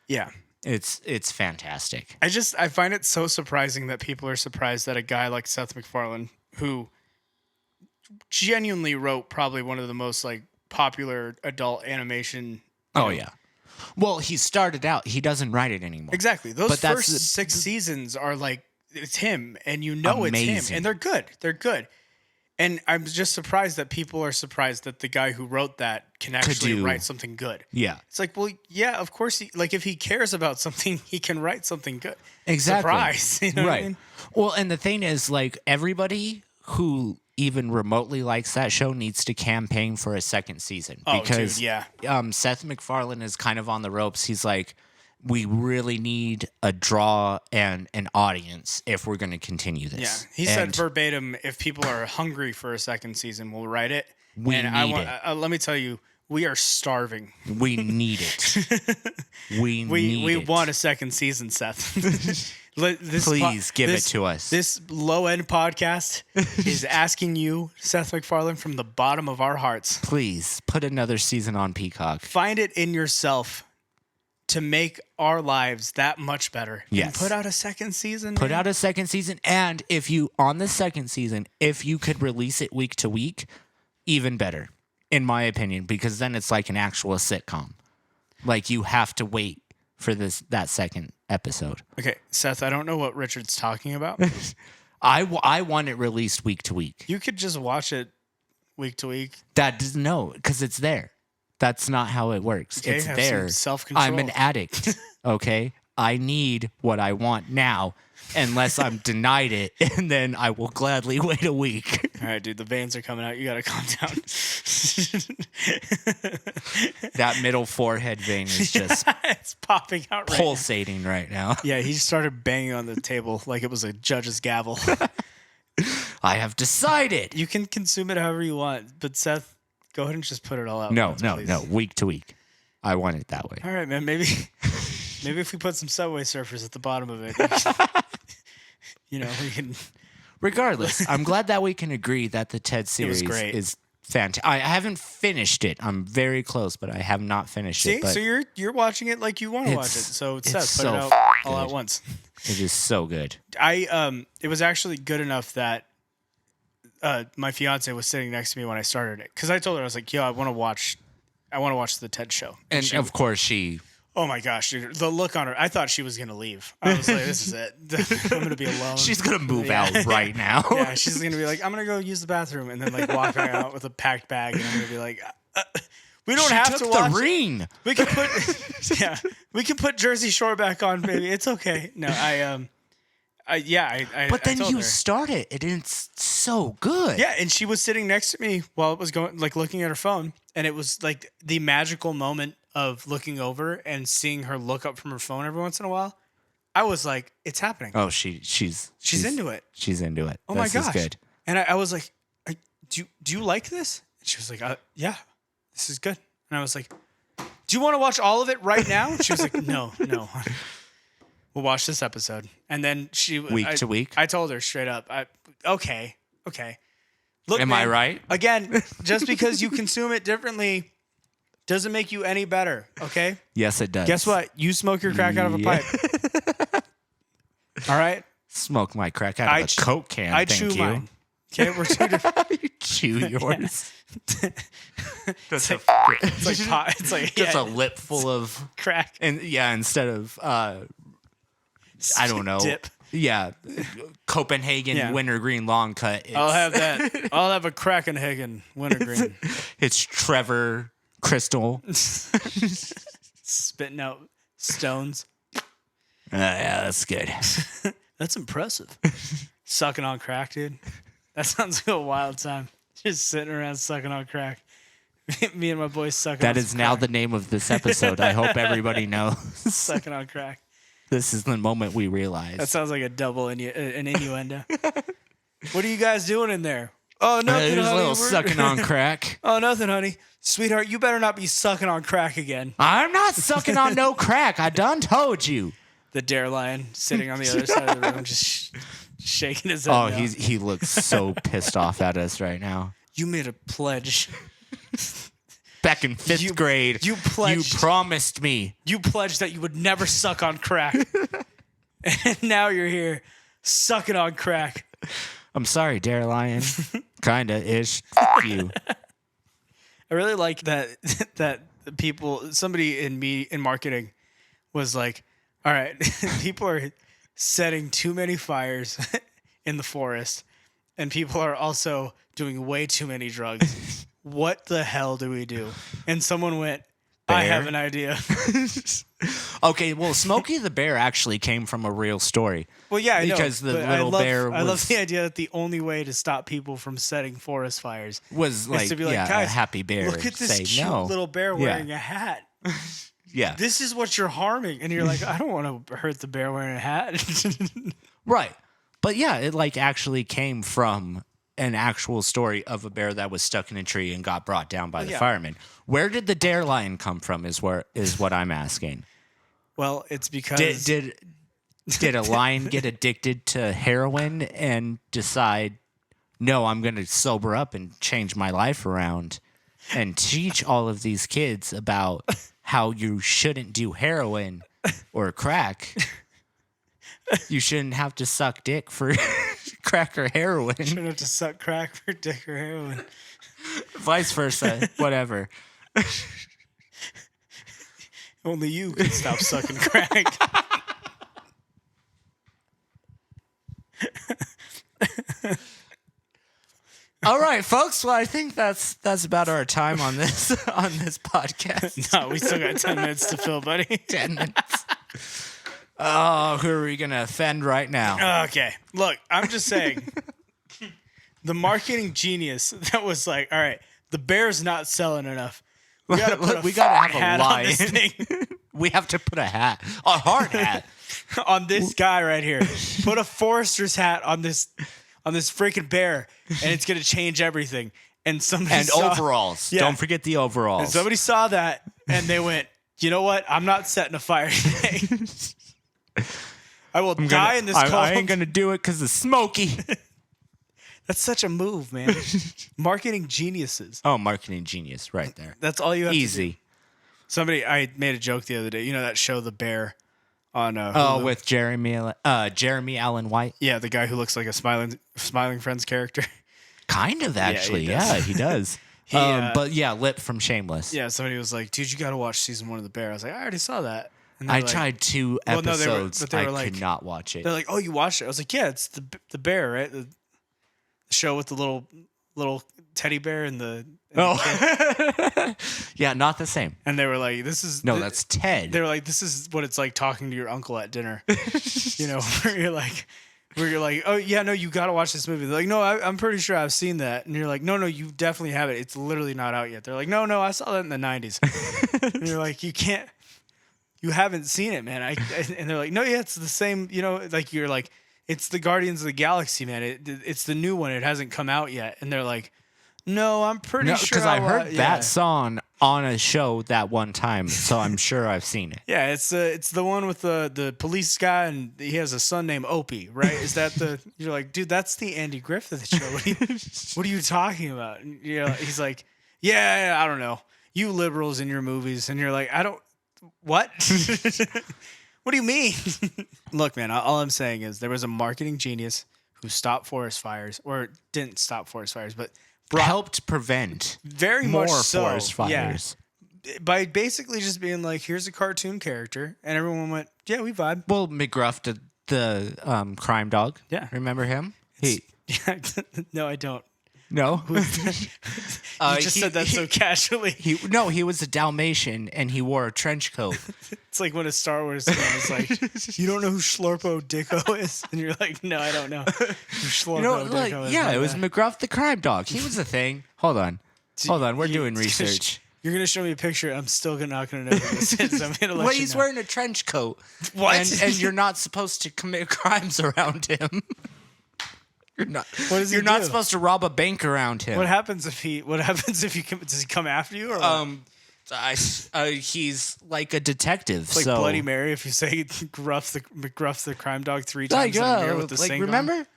Speaker 1: yeah.
Speaker 2: It's fantastic.
Speaker 1: I find it so surprising that people are surprised that a guy like Seth MacFarlane, who genuinely wrote probably one of the most like popular adult animation.
Speaker 2: Oh yeah. Well, he started out. He doesn't write it anymore.
Speaker 1: Exactly. Those
Speaker 2: But that's
Speaker 1: first
Speaker 2: the-
Speaker 1: 6 seasons are like it's him, and you know it's him,
Speaker 2: Amazing.
Speaker 1: and they're good. They're good. And I'm just surprised that people are surprised that the guy who wrote that can actually
Speaker 2: do-
Speaker 1: write something good.
Speaker 2: Yeah.
Speaker 1: It's like, well, yeah, of course. Like, if he cares about something, he can write something good.
Speaker 2: Exactly.
Speaker 1: Surprise. You know what I
Speaker 2: Right.
Speaker 1: mean?
Speaker 2: Well, and the thing is, like, everybody who even remotely likes that show needs to campaign for a second season.
Speaker 1: Oh,
Speaker 2: Because
Speaker 1: dude, yeah.
Speaker 2: Seth MacFarlane is kind of on the ropes. He's like, we really need a draw and an audience if we're going to continue this.
Speaker 1: Yeah. He said
Speaker 2: And-
Speaker 1: verbatim, if people are hungry for a second season, we'll write it.
Speaker 2: We
Speaker 1: and
Speaker 2: need it.
Speaker 1: let me tell you, we are starving.
Speaker 2: We need it. We
Speaker 1: want a second season, Seth.
Speaker 2: Please give it to us.
Speaker 1: This low end podcast is asking you, Seth MacFarlane, from the bottom of our hearts.
Speaker 2: Please put another season on Peacock.
Speaker 1: Find it in yourself to make our lives that much better.
Speaker 2: Yes.
Speaker 1: And put out a second season.
Speaker 2: Put
Speaker 1: man.
Speaker 2: out a second season, and if you on the second season, if you could release it week to week, even better, in my opinion, because then it's like an actual sitcom. Like you have to wait for that second episode.
Speaker 1: Okay, Seth, I don't know what Richard's talking about.
Speaker 2: I want it released week to week.
Speaker 1: You could just watch it week to week.
Speaker 2: No, because it's there. That's not how it works.
Speaker 1: Okay,
Speaker 2: it's
Speaker 1: have
Speaker 2: there.
Speaker 1: some self-control.
Speaker 2: I'm an addict. Okay, I need what I want now, unless I'm denied it, and then I will gladly wait a week.
Speaker 1: All right, dude, the veins are coming out. You gotta calm down.
Speaker 2: That middle forehead vein is just
Speaker 1: it's popping out right
Speaker 2: pulsating right now.
Speaker 1: Yeah, he started banging on the table like it was a judge's gavel.
Speaker 2: I have decided.
Speaker 1: You can consume it however you want, but Seth, go ahead and just put it all out.
Speaker 2: No,
Speaker 1: once,
Speaker 2: no,
Speaker 1: please.
Speaker 2: no. Week to week. I want it that way.
Speaker 1: All right, man. Maybe if we put some Subway Surfers at the bottom of it, we can.
Speaker 2: Regardless, I'm glad that we can agree that the TED series
Speaker 1: great.
Speaker 2: is fantastic. I haven't finished it. I'm very close, but I have not finished it.
Speaker 1: See,
Speaker 2: But
Speaker 1: so you're watching it like you want to watch it.
Speaker 2: It's-
Speaker 1: So
Speaker 2: it's
Speaker 1: Seth, put
Speaker 2: so
Speaker 1: it out all
Speaker 2: good.
Speaker 1: at once.
Speaker 2: it is so good.
Speaker 1: It was actually good enough that my fiance was sitting next to me when I started it, because I told her, I was like, "Yo, I want to watch the TED show."
Speaker 2: And
Speaker 1: she,
Speaker 2: of course, she.
Speaker 1: oh my gosh, dude, the look on her! I thought she was gonna leave. I was like, "This is it. I'm gonna be alone."
Speaker 2: She's gonna move
Speaker 1: Yeah.
Speaker 2: out right now.
Speaker 1: Yeah, she's gonna be like, "I'm gonna go use the bathroom," and then like walk back out with a packed bag, and I'm gonna be like, "We don't
Speaker 2: She
Speaker 1: have
Speaker 2: took
Speaker 1: to
Speaker 2: the
Speaker 1: watch.
Speaker 2: ring.
Speaker 1: We can put, yeah, we can put Jersey Shore back on, baby. It's okay." No, I
Speaker 2: But then
Speaker 1: told
Speaker 2: you
Speaker 1: her.
Speaker 2: start it, and it's so good.
Speaker 1: Yeah, and she was sitting next to me while it was going, like looking at her phone, and it was like the magical moment of looking over and seeing her look up from her phone every once in a while. I was like, "It's happening."
Speaker 2: Oh, she's
Speaker 1: into it.
Speaker 2: She's into it.
Speaker 1: Oh
Speaker 2: This
Speaker 1: my
Speaker 2: is
Speaker 1: gosh!
Speaker 2: good.
Speaker 1: And I was like, "Do you like this?" And she was like, "Yeah, this is good." And I was like, "Do you want to watch all of it right now?" And she was like, "No. We'll watch this episode." And then
Speaker 2: Week to week?
Speaker 1: I told her straight up, "Okay. Look,
Speaker 2: Am I
Speaker 1: man,
Speaker 2: right?
Speaker 1: Again, just because you consume it differently doesn't make you any better, okay?
Speaker 2: Yes, it does.
Speaker 1: Guess what? You smoke your crack out of a
Speaker 2: Yeah.
Speaker 1: pipe. All right?
Speaker 2: Smoke my crack out of a Coke can.
Speaker 1: I
Speaker 2: thank
Speaker 1: chew
Speaker 2: you.
Speaker 1: mine. Okay, we're two different.
Speaker 2: You chew yours. That's
Speaker 1: It's like pot. It's like
Speaker 2: just a lip full of
Speaker 1: crack.
Speaker 2: and yeah, instead of I don't know.
Speaker 1: Dip.
Speaker 2: Yeah, Copenhagen
Speaker 1: Yeah.
Speaker 2: wintergreen long cut.
Speaker 1: I'll have that. I'll have a Krakenhagen wintergreen.
Speaker 2: It's Trevor Crystal.
Speaker 1: Spitting out stones.
Speaker 2: Yeah, that's good.
Speaker 1: That's impressive. Sucking on crack, dude. That sounds like a wild time. Just sitting around sucking on crack. Me and my boys sucking on
Speaker 2: That is
Speaker 1: some
Speaker 2: now
Speaker 1: crack.
Speaker 2: the name of this episode. I hope everybody knows.
Speaker 1: Sucking on crack.
Speaker 2: This is the moment we realize.
Speaker 1: That sounds like a double an innuendo. What are you guys doing in there? Oh, nothing,
Speaker 2: There's a
Speaker 1: honey.
Speaker 2: little
Speaker 1: We're-
Speaker 2: sucking on crack.
Speaker 1: Oh, nothing, honey. Sweetheart, you better not be sucking on crack again.
Speaker 2: I'm not sucking on no crack. I done told you.
Speaker 1: The dare lion sitting on the other side of the room, just shaking his head.
Speaker 2: Oh,
Speaker 1: no.
Speaker 2: he looks so pissed off at us right now.
Speaker 1: You made a pledge.
Speaker 2: Back in fifth grade,
Speaker 1: you pledged-
Speaker 2: you promised me.
Speaker 1: You pledged that you would never suck on crack. And now you're here sucking on crack.
Speaker 2: I'm sorry, Dare Lion. Kinda ish. Fuck you.
Speaker 1: I really like that somebody in marketing was like, all right, people are setting too many fires in the forest, and people are also doing way too many drugs. What the hell do we do? And someone went, I
Speaker 2: Bear?
Speaker 1: have an idea.
Speaker 2: Okay, well, Smokey the Bear actually came from a real story.
Speaker 1: Well, yeah, I know,
Speaker 2: Because the
Speaker 1: but
Speaker 2: little bear
Speaker 1: I love
Speaker 2: was-
Speaker 1: the idea that the only way to stop people from setting forest fires
Speaker 2: Was like,
Speaker 1: is to be like,
Speaker 2: yeah,
Speaker 1: guys,
Speaker 2: a happy bear.
Speaker 1: look at this
Speaker 2: say
Speaker 1: cute
Speaker 2: no.
Speaker 1: little bear
Speaker 2: Yeah.
Speaker 1: wearing a hat.
Speaker 2: Yeah,
Speaker 1: This is what you're harming. And you're like, I don't want to hurt the bear wearing a hat.
Speaker 2: right. But yeah, it like actually came from an actual story of a bear that was stuck in a tree and got brought down by the firemen. Where did the dare lion come from? Is what I'm asking.
Speaker 1: Well, it's because
Speaker 2: Did a lion get addicted to heroin and decide, no, I'm going to sober up and change my life around and teach all of these kids about how you shouldn't do heroin or crack. You shouldn't have to suck dick for crack or heroin.
Speaker 1: shouldn't have to suck crack for dick or heroin.
Speaker 2: Vice versa, whatever.
Speaker 1: Only you can stop sucking crack.
Speaker 2: All right, folks. Well, I think that's about our time on this podcast.
Speaker 1: No, we still got 10 minutes to fill, buddy.
Speaker 2: 10 minutes. Oh, who are we gonna offend right now?
Speaker 1: Okay, look, I'm just saying, the marketing genius that was like, all right, the bear's not selling enough. We gotta put
Speaker 2: have
Speaker 1: hat
Speaker 2: a
Speaker 1: on
Speaker 2: lion.
Speaker 1: this thing.
Speaker 2: We have to put a hard hat.
Speaker 1: On this guy right here. Put a forester's hat on this freaking bear, and it's gonna change everything. And somebody saw,
Speaker 2: overalls.
Speaker 1: Yeah.
Speaker 2: Don't forget the overalls.
Speaker 1: And somebody saw that, and they went, you know what? I'm not setting a fire today. I will die in this cold.
Speaker 2: I ain't gonna do it because it's smoky.
Speaker 1: That's such a move, man. Marketing geniuses.
Speaker 2: Oh, marketing genius, right there.
Speaker 1: That's all you have to do.
Speaker 2: Easy.
Speaker 1: I made a joke the other day. You know that show, The Bear, on Hulu?
Speaker 2: With Jeremy Allen White.
Speaker 1: Yeah, the guy who looks like a Smiling Friends character.
Speaker 2: Kind of, actually.
Speaker 1: Yeah,
Speaker 2: He does. But yeah, Lip from Shameless.
Speaker 1: Yeah, somebody was like, dude, you got to watch season 1 of The Bear. I was like, I already saw that. And
Speaker 2: I
Speaker 1: like,
Speaker 2: tried 2
Speaker 1: Well, no,
Speaker 2: episodes.
Speaker 1: they were
Speaker 2: I
Speaker 1: like-
Speaker 2: could not watch it.
Speaker 1: They're like, oh, you watched it? I was like, yeah, it's the bear, right? The show with the little teddy bear and the kid.
Speaker 2: Yeah, not the same.
Speaker 1: And they were like, this is
Speaker 2: No, that's Ted.
Speaker 1: They were like, this is what it's like talking to your uncle at dinner. You know, where you're like, oh yeah, no, you got to watch this movie. They're like, no, I'm pretty sure I've seen that. And you're like, no, you definitely haven't. It's literally not out yet. They're like, no, I saw that in the 90s. And you're like, you haven't seen it, man. And they're like, no, yeah, it's the same. You know, like you're like, it's the Guardians of the Galaxy, man. It's the new one. It hasn't come out yet. And they're like, no, I'm pretty sure.
Speaker 2: Because I heard that song on a show that one time, so I'm sure I've seen it.
Speaker 1: Yeah, it's the one with the police guy, and he has a son named Opie, right? Is that the? You're like, dude, that's the Andy Griffith show. What are you talking about? And he's like, yeah, I don't know. You liberals in your movies, and you're like, I don't. What? What do you mean? Look, man, all I'm saying is there was a marketing genius who stopped forest fires, or didn't stop forest fires, but
Speaker 2: helped prevent
Speaker 1: very
Speaker 2: more
Speaker 1: much so,
Speaker 2: forest fires.
Speaker 1: Yeah, by basically just being like, here's a cartoon character, and everyone went, yeah, we vibe.
Speaker 2: Well, McGruff, the crime dog.
Speaker 1: Yeah.
Speaker 2: Remember him?
Speaker 1: No, I don't.
Speaker 2: No.
Speaker 1: You just said that so casually.
Speaker 2: He was a Dalmatian, and he wore a trench coat.
Speaker 1: It's like when a Star Wars fan is like, you don't know who Slurpo Dicko is? And you're like, no, I don't know who Slurpo Dicko is.
Speaker 2: Yeah, it was McGruff the crime dog. He was a thing. Hold on. We're doing research.
Speaker 1: You're going to show me a picture. I'm still not going to know who this is. I'm going to let
Speaker 2: Well,
Speaker 1: you
Speaker 2: he's
Speaker 1: know.
Speaker 2: wearing a trench coat.
Speaker 1: What?
Speaker 2: And you're not supposed to commit crimes around him. You're not.
Speaker 1: What does he
Speaker 2: You're not
Speaker 1: do?
Speaker 2: supposed to rob a bank around him.
Speaker 1: What happens if he does he come after you? Or what?
Speaker 2: He's like a detective.
Speaker 1: It's like
Speaker 2: so.
Speaker 1: Bloody Mary if you say McGruff the crime dog 3 times in a year with the sink
Speaker 2: remember?
Speaker 1: on.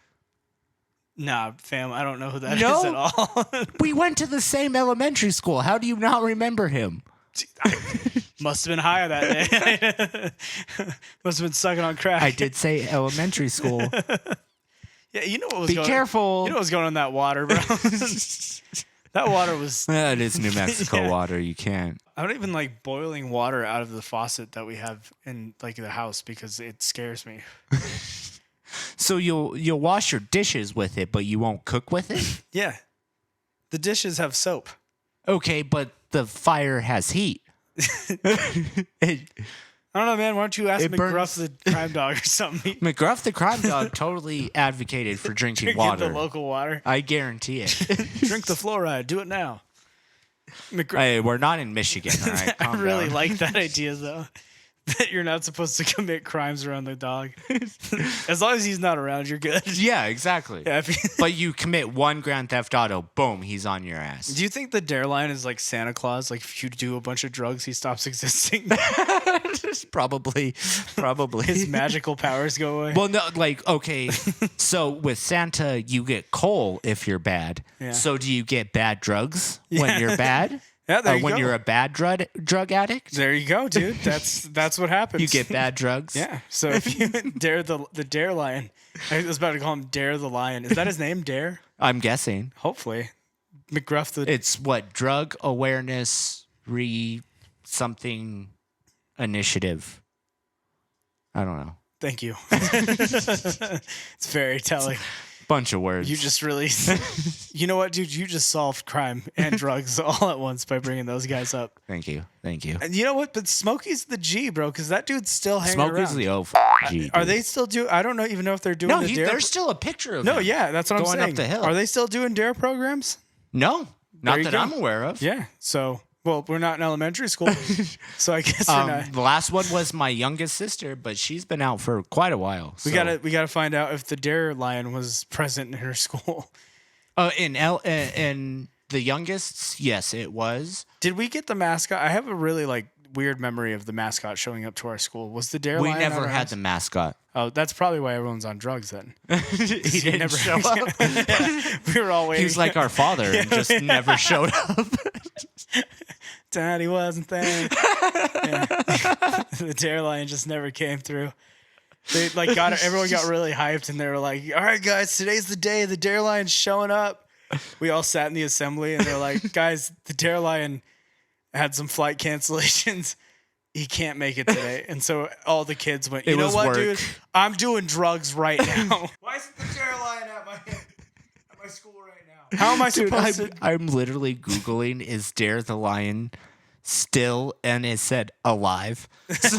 Speaker 1: Nah, fam, I don't know who that is
Speaker 2: No?
Speaker 1: at all.
Speaker 2: We went to the same elementary school. How do you not remember him?
Speaker 1: Must have been high that day. Must have been sucking on crack.
Speaker 2: I did say elementary school.
Speaker 1: Yeah, you know what was
Speaker 2: Be
Speaker 1: going
Speaker 2: careful.
Speaker 1: You know what was going on in that water, bro. That water was.
Speaker 2: It is New Mexico water. You can't.
Speaker 1: I don't even like boiling water out of the faucet that we have in like the house because it scares me.
Speaker 2: So you'll wash your dishes with it, but you won't cook with it?
Speaker 1: Yeah. The dishes have soap.
Speaker 2: Okay, but the fire has heat.
Speaker 1: I don't know, man. Why don't you ask
Speaker 2: It
Speaker 1: McGruff
Speaker 2: burns.
Speaker 1: the crime dog or something?
Speaker 2: McGruff the crime dog totally advocated for drinking
Speaker 1: Drink
Speaker 2: water.
Speaker 1: the local water.
Speaker 2: I guarantee it.
Speaker 1: Drink the fluoride. Do it now.
Speaker 2: Hey, we're not in Michigan, all right?
Speaker 1: I
Speaker 2: Calm
Speaker 1: really
Speaker 2: down.
Speaker 1: like that idea, though. that you're not supposed to commit crimes around the dog. As long as he's not around, you're good.
Speaker 2: Yeah, exactly.
Speaker 1: Yeah,
Speaker 2: But you commit one Grand Theft Auto, boom, he's on your ass.
Speaker 1: do you think the Dare Lion is like Santa Claus? Like if you do a bunch of drugs, he stops existing.
Speaker 2: Probably.
Speaker 1: His magical powers go away.
Speaker 2: Well, no, like, okay, so with Santa, you get coal if you're bad.
Speaker 1: Yeah.
Speaker 2: So do you get bad drugs when you're bad?
Speaker 1: Yeah, there you
Speaker 2: when
Speaker 1: go.
Speaker 2: you're a bad drug addict?
Speaker 1: There you go, dude. That's what happens.
Speaker 2: You get bad drugs?
Speaker 1: Yeah. So if you dare the Dare Lion, I was about to call him Dare the Lion. Is that his name, Dare?
Speaker 2: I'm guessing.
Speaker 1: Hopefully, McGruff the.
Speaker 2: It's what, drug awareness something initiative. I don't know.
Speaker 1: Thank you. It's very telling.
Speaker 2: Bunch of words.
Speaker 1: You just really, you know what, dude? You just solved crime and drugs all at once by bringing those guys up.
Speaker 2: Thank you.
Speaker 1: And you know what? But Smokey's the G, bro, because that dude's still hanging
Speaker 2: Smokey's
Speaker 1: around.
Speaker 2: the G.
Speaker 1: Are they still doing? I don't know even know if they're doing
Speaker 2: No,
Speaker 1: the Dare.
Speaker 2: there's still a picture of
Speaker 1: No,
Speaker 2: him.
Speaker 1: yeah, that's what I'm
Speaker 2: going
Speaker 1: saying.
Speaker 2: up the hill.
Speaker 1: Are they still doing Dare programs?
Speaker 2: No, not
Speaker 1: you
Speaker 2: that
Speaker 1: go.
Speaker 2: I'm aware of.
Speaker 1: Yeah. So, well, we're not in elementary school, so I guess we're not.
Speaker 2: The last one was my youngest sister, but she's been out for quite a while.
Speaker 1: We
Speaker 2: so.
Speaker 1: gotta find out if the Dare Lion was present in her school.
Speaker 2: In the youngest, yes, it was.
Speaker 1: Did we get the mascot? I have a really weird memory of the mascot showing up to our school. Was the Dare
Speaker 2: We
Speaker 1: Lion?
Speaker 2: never
Speaker 1: at our
Speaker 2: had
Speaker 1: house?
Speaker 2: the mascot.
Speaker 1: Oh, that's probably why everyone's on drugs then.
Speaker 2: He didn't
Speaker 1: never
Speaker 2: show up.
Speaker 1: We were all waiting.
Speaker 2: He was like our father and just never showed up.
Speaker 1: Daddy wasn't there. Yeah. The Dare Lion just never came through. They everyone got really hyped and they were like, all right, guys, today's the day. The Dare Lion's showing up. We all sat in the assembly and they're like, guys, the Dare Lion had some flight cancellations. He can't make it today. And so all the kids went, you know
Speaker 2: was
Speaker 1: what,
Speaker 2: work.
Speaker 1: dude? I'm doing drugs right now. Why isn't the Dare Lion at my school right now? How am I supposed to?
Speaker 2: I'm literally Googling, is Dare the Lion still, and it said alive. So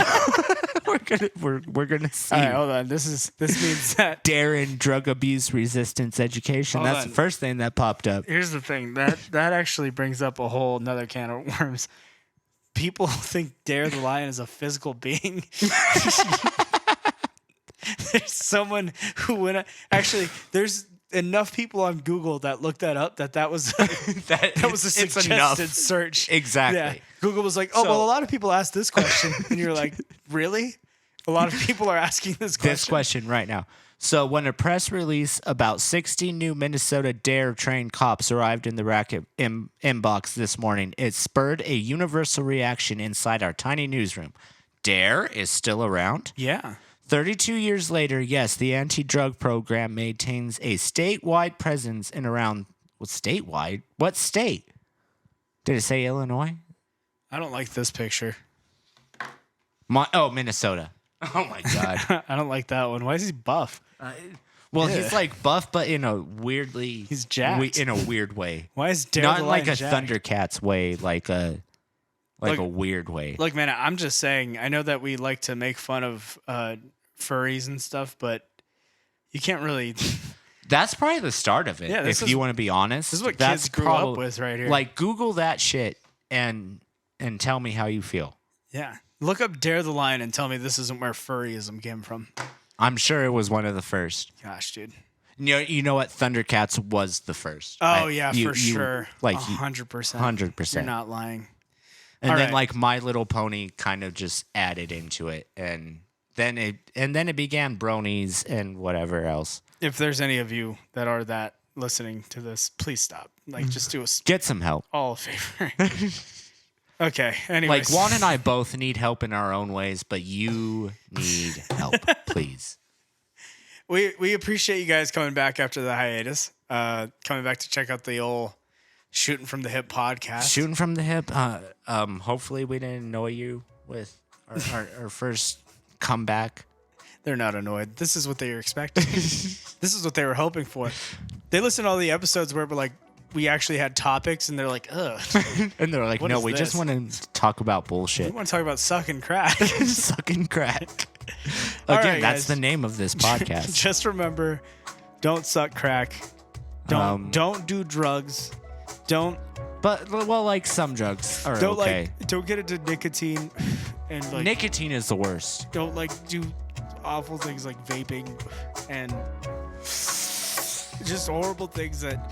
Speaker 2: we're gonna see.
Speaker 1: All right, hold on. This means that
Speaker 2: Dare in drug abuse resistance education.
Speaker 1: Hold
Speaker 2: That's
Speaker 1: on.
Speaker 2: the first thing that popped up.
Speaker 1: here's the thing that actually brings up a whole another can of worms. People think Dare the Lion is a physical being. There's someone who went. Actually, there's enough people on Google that looked that up that was that was a
Speaker 2: it's
Speaker 1: suggested
Speaker 2: enough.
Speaker 1: search.
Speaker 2: Exactly.
Speaker 1: Yeah. Google was like, oh,
Speaker 2: So-
Speaker 1: well, a lot of people asked this question. And you're like, really? A lot of people are asking this question.
Speaker 2: This question right now. So when a press release about 60 new Minnesota Dare trained cops arrived in the racket inbox this morning, it spurred a universal reaction inside our tiny newsroom. Dare is still around?
Speaker 1: Yeah.
Speaker 2: 32 years later, yes, the anti-drug program maintains a statewide presence in around, statewide? What state? Did it say Illinois?
Speaker 1: I don't like this picture.
Speaker 2: Minnesota. Oh my God.
Speaker 1: I don't like that one. Why is he buff?
Speaker 2: Well,
Speaker 1: Yeah.
Speaker 2: he's like buff, but in a weirdly...
Speaker 1: He's jacked.
Speaker 2: in a weird way.
Speaker 1: Why is Dare
Speaker 2: Not
Speaker 1: the
Speaker 2: in like
Speaker 1: Lion
Speaker 2: a
Speaker 1: jacked?
Speaker 2: Thundercats way, like a
Speaker 1: Look-
Speaker 2: a weird way.
Speaker 1: Look, man, I'm just saying, I know that we like to make fun of furries and stuff, but you can't really.
Speaker 2: That's probably the start of it.
Speaker 1: Yeah,
Speaker 2: if you want to be honest,
Speaker 1: This is what
Speaker 2: that's
Speaker 1: kids grew up with right here.
Speaker 2: Like, Google that shit and tell me how you feel.
Speaker 1: Yeah. Look up Dare the Lion and tell me this isn't where furryism came from.
Speaker 2: I'm sure it was one of the first.
Speaker 1: Gosh, dude.
Speaker 2: You know what? Thundercats was the first.
Speaker 1: Oh, yeah,
Speaker 2: You-
Speaker 1: for sure.
Speaker 2: Like
Speaker 1: 100%.
Speaker 2: 100%.
Speaker 1: You're not lying.
Speaker 2: And
Speaker 1: All
Speaker 2: then
Speaker 1: right.
Speaker 2: like My Little Pony kind of just added into it, and then it began bronies and whatever else.
Speaker 1: If there's any of you that are that listening to this, please stop. Like, just do us
Speaker 2: Get some help.
Speaker 1: all a favor. Okay. Anyways.
Speaker 2: Like Juan and I both need help in our own ways, but you need help, please.
Speaker 1: We appreciate you guys coming back after the hiatus. Coming back to check out the old Shootin' from the Hip podcast.
Speaker 2: Shooting from the hip. Hopefully we didn't annoy you with our first comeback.
Speaker 1: They're not annoyed. This is what they were expecting. This is what they were hoping for. They listened to all the episodes where we actually had topics, and they're like, ugh.
Speaker 2: And they're like,
Speaker 1: What
Speaker 2: no,
Speaker 1: is
Speaker 2: we just
Speaker 1: this?
Speaker 2: want to talk about
Speaker 1: We
Speaker 2: bullshit.
Speaker 1: want to talk about sucking crack.
Speaker 2: Sucking crack.
Speaker 1: All
Speaker 2: Again,
Speaker 1: right,
Speaker 2: that's
Speaker 1: guys.
Speaker 2: the name of this podcast.
Speaker 1: Just remember, don't suck crack. Don't do drugs. Don't
Speaker 2: But, well, like some drugs are
Speaker 1: don't
Speaker 2: okay.
Speaker 1: don't get into nicotine. and like
Speaker 2: nicotine is the worst.
Speaker 1: don't like do awful things like vaping and just horrible things that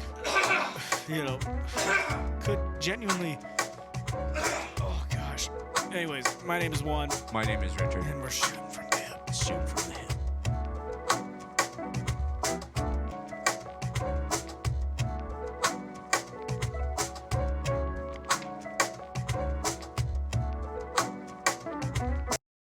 Speaker 1: could genuinely. Oh gosh. Anyways, my name is Juan,
Speaker 2: My name is Richard.
Speaker 1: and we're shooting from the hip.
Speaker 2: Shoot from